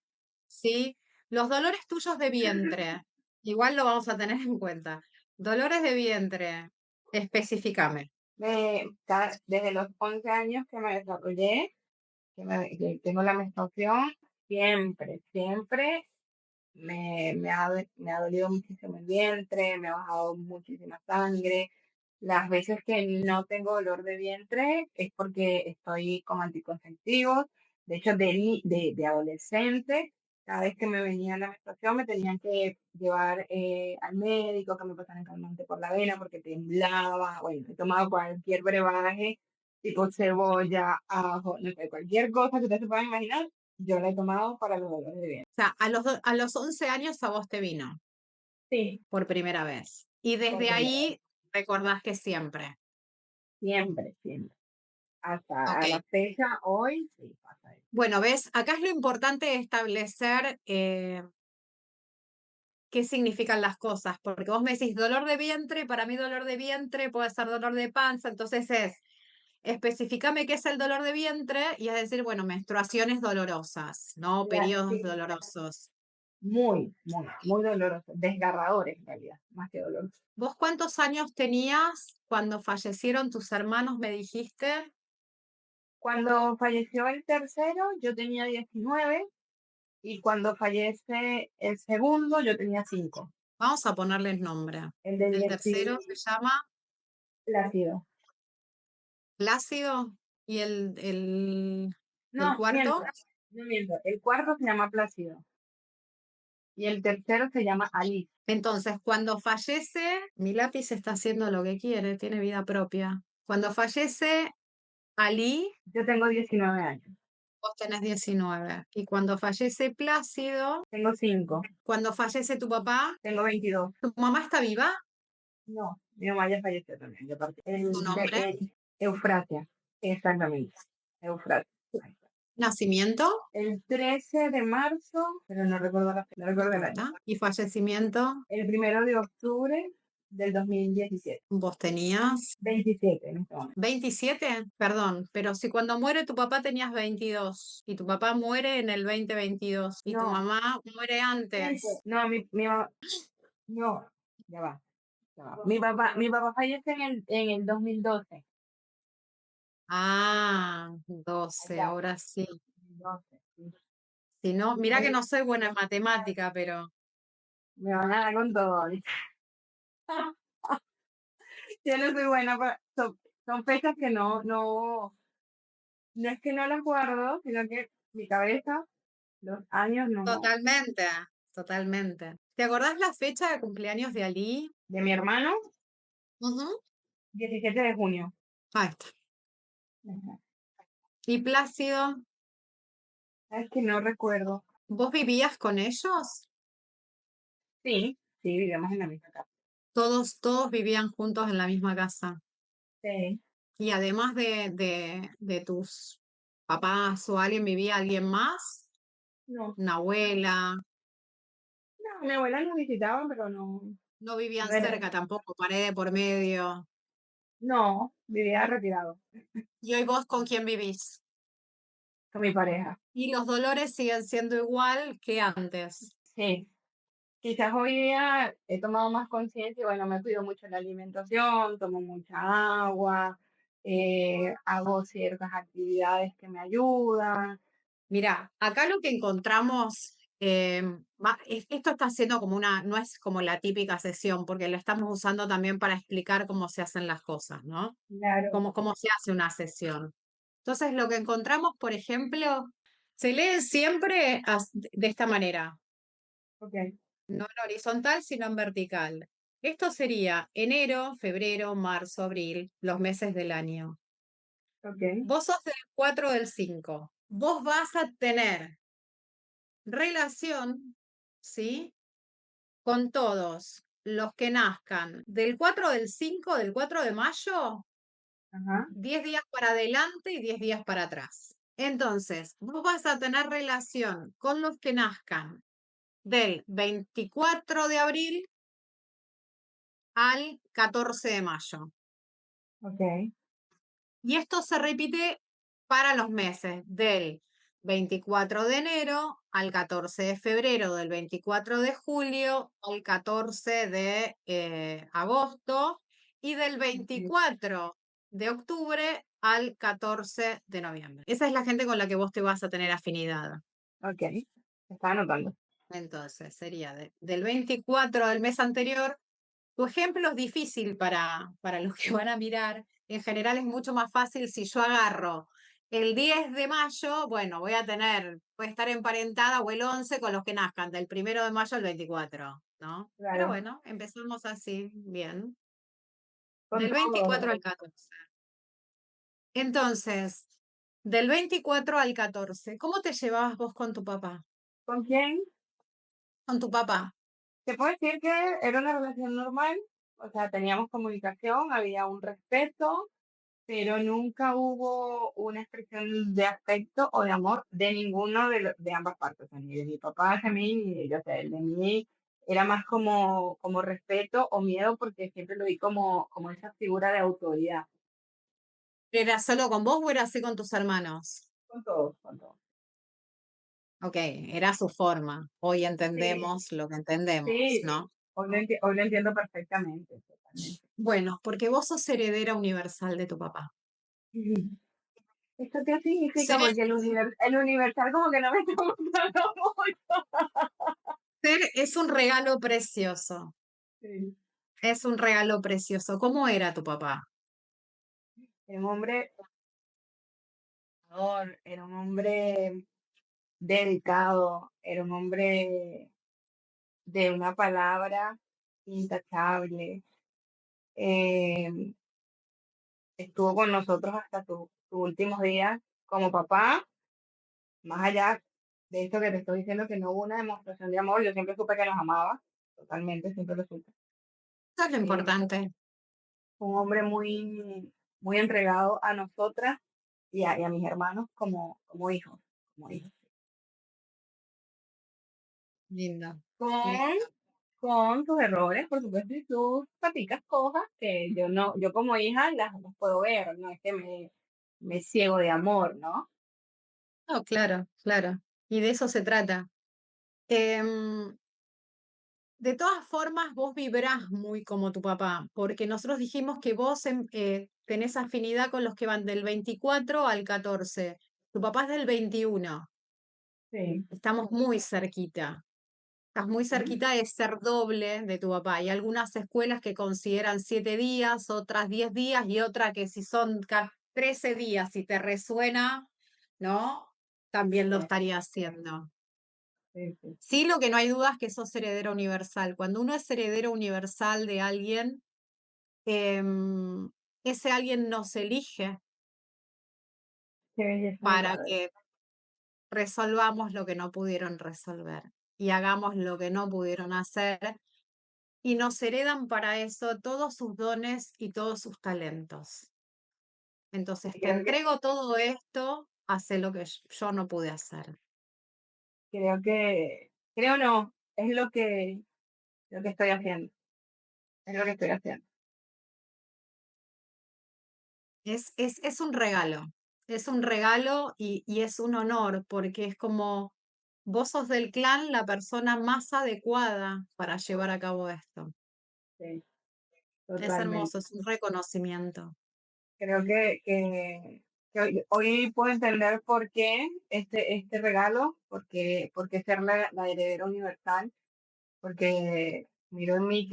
¿Sí? Los dolores tuyos de vientre, igual lo vamos a tener en cuenta. Dolores de vientre, especificame. Desde los 11 años que me desarrollé, que tengo la menstruación, siempre me ha dolido muchísimo el vientre, me ha bajado muchísima sangre. Las veces que no tengo dolor de vientre es porque estoy con anticonceptivos. De hecho, de adolescente, cada vez que me venía la menstruación me tenían que llevar al médico, que me pasaran calmante por la vena porque temblaba. Bueno, he tomado cualquier brebaje, tipo cebolla, ajo, no sé, cualquier cosa que ustedes se puedan imaginar, yo la he tomado para los dolores de vientre. O sea, a los 11 años a vos te vino Sí, por primera vez. Y por desde primera vez. ahí recordás que siempre. Siempre. Hasta Ok. a la fecha, hoy, sí, pasa eso. Bueno, ves, acá es lo importante establecer qué significan las cosas, porque vos me decís dolor de vientre, para mí dolor de vientre puede ser dolor de panza, entonces especificame qué es el dolor de vientre y es decir, bueno, menstruaciones dolorosas, ¿no? Periodos Sí, dolorosos. muy doloroso, desgarradores en realidad, más que doloroso. ¿Vos cuántos años tenías cuando fallecieron tus hermanos, me dijiste? Cuando falleció el tercero, yo tenía 19 Y cuando fallece el segundo, yo tenía 5. Vamos a ponerles nombre. El de El tercero se 10 llama Plácido. Plácido y el No, miento, cuarto. no miento. El cuarto se llama Plácido y el tercero se llama Ali. Entonces, cuando fallece, mi lápiz está haciendo lo que quiere, tiene vida propia. Cuando fallece Ali, Yo tengo 19 años. vos tenés 19. Y cuando fallece Plácido, Tengo 5. cuando fallece tu papá, Tengo 22. ¿tu mamá está viva? No, mi mamá ya falleció también. Yo partí. ¿Tu nombre? Eufrasia. Exactamente. Eufrasia. Ahí está. ¿Nacimiento? El 13 de marzo, pero no recuerdo la fecha, no recuerdo el año. ¿Ah? ¿Y fallecimiento? El 1 de octubre del 2017. ¿Vos tenías 27 en este momento. 27? Perdón, pero si cuando muere tu papá tenías 22 y tu papá muere en el 2022 y tu No, mamá muere antes. no, no, ya va, ya va. Mi papá fallece en el 2012. Ah, Ahí 12, está, ahora sí. 2012, sí. Si no, mira que Ahí no soy buena en matemática, pero me van a dar con todo ahorita. Yo no soy buena son fechas que no es que no las guardo, sino que mi cabeza, los años no. totalmente, totalmente. ¿Te acordás la fecha de cumpleaños de Ali? De mi hermano, Ujú. 17 de junio. Ahí está. Ajá. ¿Y Plácido? Es que no recuerdo. ¿Vos vivías con ellos? Sí, sí, vivíamos en la misma casa. Todos vivían juntos en la misma casa. Sí. Y además de tus papás o alguien, ¿vivía alguien más? No, Una abuela. no, mi abuela nos visitaba, pero no, No vivían no era, cerca tampoco, pared de por medio. no, vivía retirado ¿Y hoy vos con quién vivís? con mi pareja. Y los dolores siguen siendo igual que antes. Sí, quizás hoy día he tomado más conciencia y bueno, me cuido mucho la alimentación, tomo mucha agua, hago ciertas actividades que me ayudan. Mira, acá lo que encontramos, esto está siendo como no es como la típica sesión, porque la estamos usando también para explicar cómo se hacen las cosas, ¿no? Claro, Cómo se hace una sesión. Entonces, lo que encontramos, por ejemplo, se lee siempre de esta manera, ok, no en horizontal, sino en vertical. Esto sería enero, febrero, marzo, abril, los meses del año. ok, Vos sos del 4 del 5. Vos vas a tener relación, ¿sí? Con todos los que nazcan del 4 del 5, del 4 de mayo, ajá, 10 días para adelante y 10 días para atrás. Entonces, vos vas a tener relación con los que nazcan del 24 de abril al 14 de mayo. ok, Y esto se repite para los meses del 24 de enero al 14 de febrero, del 24 de julio al 14 de agosto y del ok, 24 de octubre al 14 de noviembre. Esa es la gente con la que vos te vas a tener afinidad. ok, estaba anotando. Entonces, sería del 24 del mes anterior. Tu ejemplo es difícil para los que van a mirar. En general es mucho más fácil si yo agarro el 10 de mayo, bueno, voy a estar emparentada o el 11 con los que nazcan del 1 de mayo al 24, ¿no? Pero Claro, bueno, empezamos así, bien. con Del 24 todo. al 14. Entonces, del 24 al 14, ¿cómo te llevabas vos con tu papá? ¿Con quién? Con tu papá. Te puedo decir que era una relación normal, o sea, teníamos comunicación, había un respeto, pero nunca hubo una expresión de afecto o de amor de ninguno de ambas partes, o sea, ni de mi papá hacia mí, ni de yo hacia él. De mí era más como respeto o miedo porque siempre lo vi como esa figura de autoridad. ¿Era solo con vos o era así con tus hermanos? Con todos, con todos. Ok, era su forma. Hoy Sí, entendemos lo que entendemos, sí, ¿no? hoy lo entiendo perfectamente, totalmente. Bueno, porque vos sos heredera universal de tu papá. Ujú. ¿Esto qué significa? Ser, Porque el universal como que no me está gustando mucho. ser es un regalo precioso. Sí. Es un regalo precioso. ¿Cómo era tu papá? Era un hombre, era un hombre dedicado, era un hombre de una palabra intachable. Eh, Estuvo con nosotros hasta sus últimos días como papá, más allá de esto que te estoy diciendo, que no hubo una demostración de amor, yo siempre supe que nos amaba, totalmente, siempre lo supe. Eso es lo Eh, importante. un hombre muy entregado a nosotras y a mis hermanos como hijos, como hijos. Lindo. Con, con sus errores, por supuesto, y sus paticas cojas que yo como hija las puedo ver, no es que me ciego de amor, ¿no? No, claro, claro. Y de eso se trata. Em, de todas formas, vos vibrás muy como tu papá, porque nosotros dijimos que vos tenés afinidad con los que van del 24 al 14. Tu papá es del 21. Sí. Estamos muy cerquita. Estás muy Ujú. cerquita de ser doble de tu papá. Hay algunas escuelas que consideran 7 días, otras 10 días y otra que si son 13 días, si te resuena, ¿no? También lo Sí, estaría haciendo. sí, sí. Sí, lo que no hay duda es que sos heredero universal. Cuando uno es heredero universal de alguien, em, ese alguien nos elige Qué belleza de para padre. que resolvamos lo que no pudieron resolver y hagamos lo que no pudieron hacer. Y nos heredan para eso todos sus dones y todos sus talentos. Entonces, Y te entrego todo esto, hace lo que yo no pude hacer. creo no, es lo que estoy haciendo, es lo que estoy haciendo. Es es un regalo y es un honor, porque es como vos sos del clan la persona más adecuada para llevar a cabo esto. Sí, Es totalmente. hermoso, es un reconocimiento. Creo que hoy puedo entender por qué este regalo, porque ser la heredera universal, porque miró en mí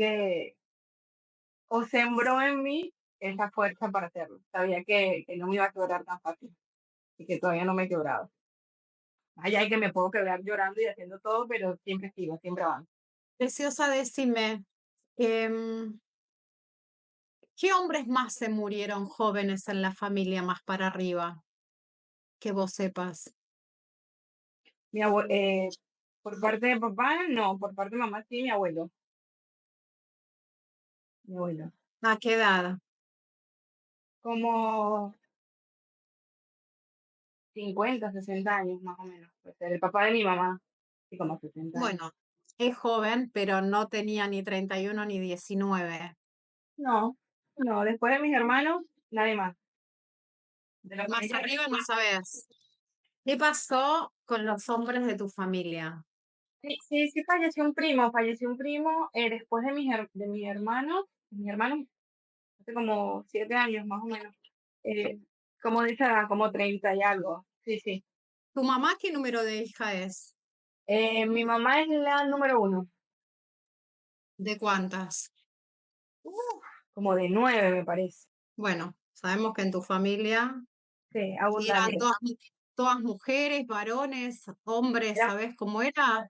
o sembró en mí esa fuerza para hacerlo. Sabía que no me iba a quebrar tan fácil y que todavía no me he quebrado. Allá hay que me puedo quebrar llorando y haciendo todo, pero siempre sigo, siempre avanzo. Preciosa, decime, em, ¿qué hombres más se murieron jóvenes en la familia más para arriba? Que vos sepas. Mi por parte de papá, no, por parte de mamá sí, mi abuelo. Mi abuelo. ¿A qué edad? Como 50 60 años más o menos. Pues el papá de mi mamá, sí, como 60 años. Bueno, es joven, pero no tenía ni 31 ni 19. No, no, después de mis hermanos, nadie más. De la Más familia. arriba no sabes. ¿Qué pasó con los hombres de tu familia? Sí, sí, sí, falleció un primo después de mis hermanos, hace como 7 años más o menos. Eh, como dice, como 30 y algo. Sí, sí. ¿Tu mamá qué número de hija es? Mi mamá es la número uno, ¿De cuántas? como de 9 me parece. Bueno, sabemos que en tu familia Sí, eran abundante. todas mujeres, varones, hombres, Eran, ¿sabes cómo era?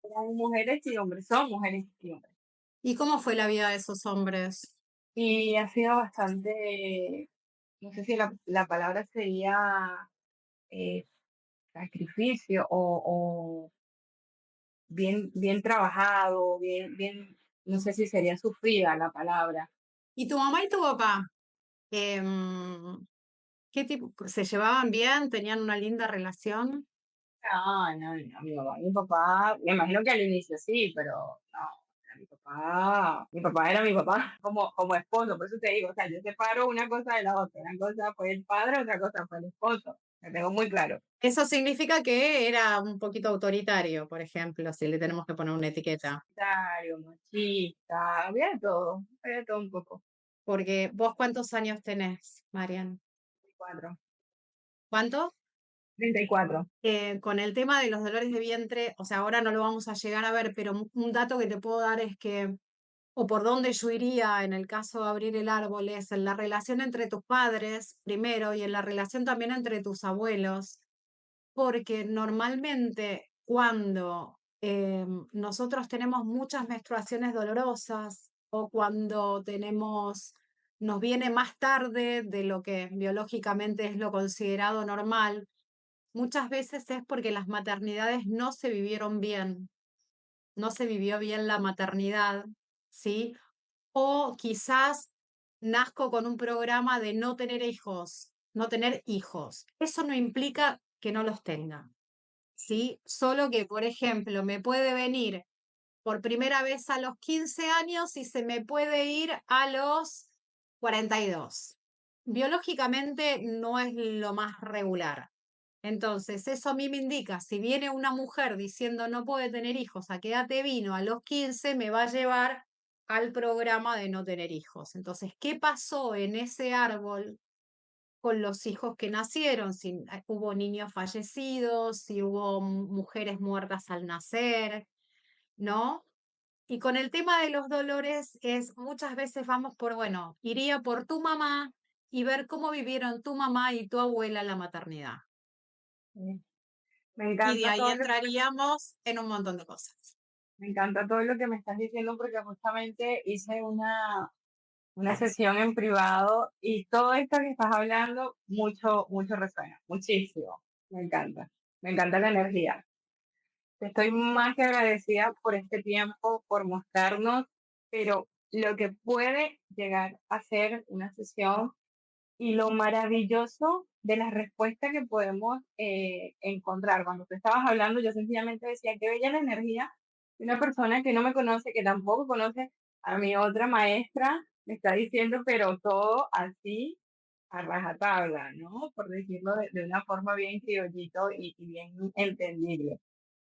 eran mujeres y hombres, son mujeres y hombres. ¿Y cómo fue la vida de esos hombres? Y ha sido bastante, no sé si la palabra sería eh, sacrificio o bien trabajado, no sé si sería sufrida la palabra. ¿Y tu mamá y tu papá? Em, ¿Qué tipo? ¿Se llevaban bien? ¿Tenían una linda relación? Ah, no, no, mi mamá, mi papá, me imagino que al inicio sí, pero no, mi papá era mi papá como esposo, por eso te digo, o sea, yo separo una cosa de la otra, una cosa fue el padre, otra cosa fue el esposo, lo tengo muy claro. Eso significa que era un poquito autoritario, por ejemplo, si le tenemos que poner una etiqueta. Autoritario, machista, había de todo un poco. Porque vos, ¿cuántos años tenés, Marian? 4. ¿Cuánto? 34. Con el tema de los dolores de vientre, o sea, ahora no lo vamos a llegar a ver, pero un dato que te puedo dar es que, o por dónde yo iría en el caso de abrir el árbol, es en la relación entre tus padres primero y en la relación también entre tus abuelos, porque normalmente cuando nosotros tenemos muchas menstruaciones dolorosas o cuando nos viene más tarde de lo que biológicamente es lo considerado normal, muchas veces es porque las maternidades no se vivieron bien, no se vivió bien la maternidad, ¿sí? O quizás nazco con un programa de no tener hijos, no tener hijos. Eso no implica que no los tenga, ¿sí? Solo que, por ejemplo, me puede venir por primera vez a los 15 años y se me puede ir a los 42. Biológicamente no es lo más regular. Entonces, eso a mí me indica, si viene una mujer diciendo no puede tener hijos, ¿a qué edad te vino? A los 15 me va a llevar al programa de no tener hijos. Entonces, ¿qué pasó en ese árbol con los hijos que nacieron? Si hubo niños fallecidos, si hubo mujeres muertas al nacer, ¿no? Y con el tema de los dolores es muchas veces vamos por, bueno, iría por tu mamá y ver cómo vivieron tu mamá y tu abuela la maternidad. Sí. Me Y de encanta ahí todo lo entraríamos en un montón de cosas. Me encanta todo lo que me estás diciendo porque justamente hice una sesión en privado y todo esto que estás hablando, mucho, mucho resuena, muchísimo. Me encanta. Me encanta la energía. Te estoy más que agradecida por este tiempo, por mostrarnos, pero lo que puede llegar a ser una sesión y lo maravilloso de las respuestas que podemos encontrar. Cuando tú estabas hablando, yo sencillamente decía, qué bella la energía de una persona que no me conoce, que tampoco conoce a mi otra maestra, me está diciendo, pero todo así a rajatabla, ¿no? Por decirlo de una forma bien criollito y bien entendible.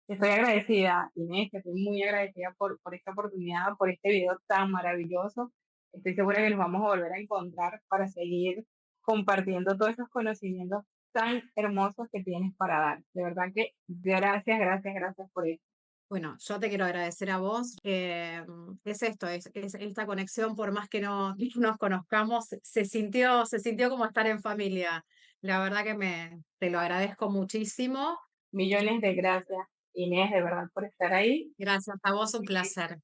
Estoy agradecida, Inés, que estoy muy agradecida por esta oportunidad, por este video tan maravilloso. Estoy segura que nos vamos a volver a encontrar para seguir compartiendo todos esos conocimientos tan hermosos que tienes para dar. De verdad que gracias, gracias, gracias por eso. Bueno, yo te quiero agradecer a vos. Es esto, es esta conexión, por más que no nos conozcamos, se sintió como estar en familia. La verdad que te lo agradezco muchísimo. Millones de gracias, Inés, de verdad, por estar ahí. Gracias a vos, un placer.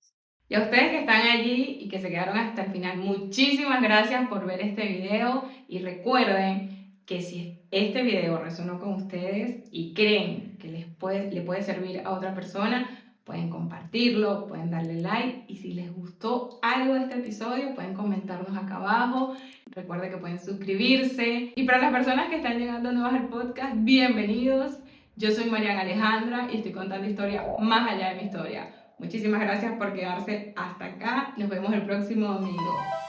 Y a ustedes que están allí y que se quedaron hasta el final, muchísimas gracias por ver este video y recuerden que si este video resonó con ustedes y creen que le puede servir a otra persona, pueden compartirlo, pueden darle like y si les gustó algo de este episodio pueden comentarnos acá abajo. Recuerden que pueden suscribirse y para las personas que están llegando nuevas al podcast, bienvenidos. Yo soy Mariana Alejandra y estoy contando historia más allá de mi historia. Muchísimas gracias por quedarse hasta acá. Nos vemos el próximo domingo.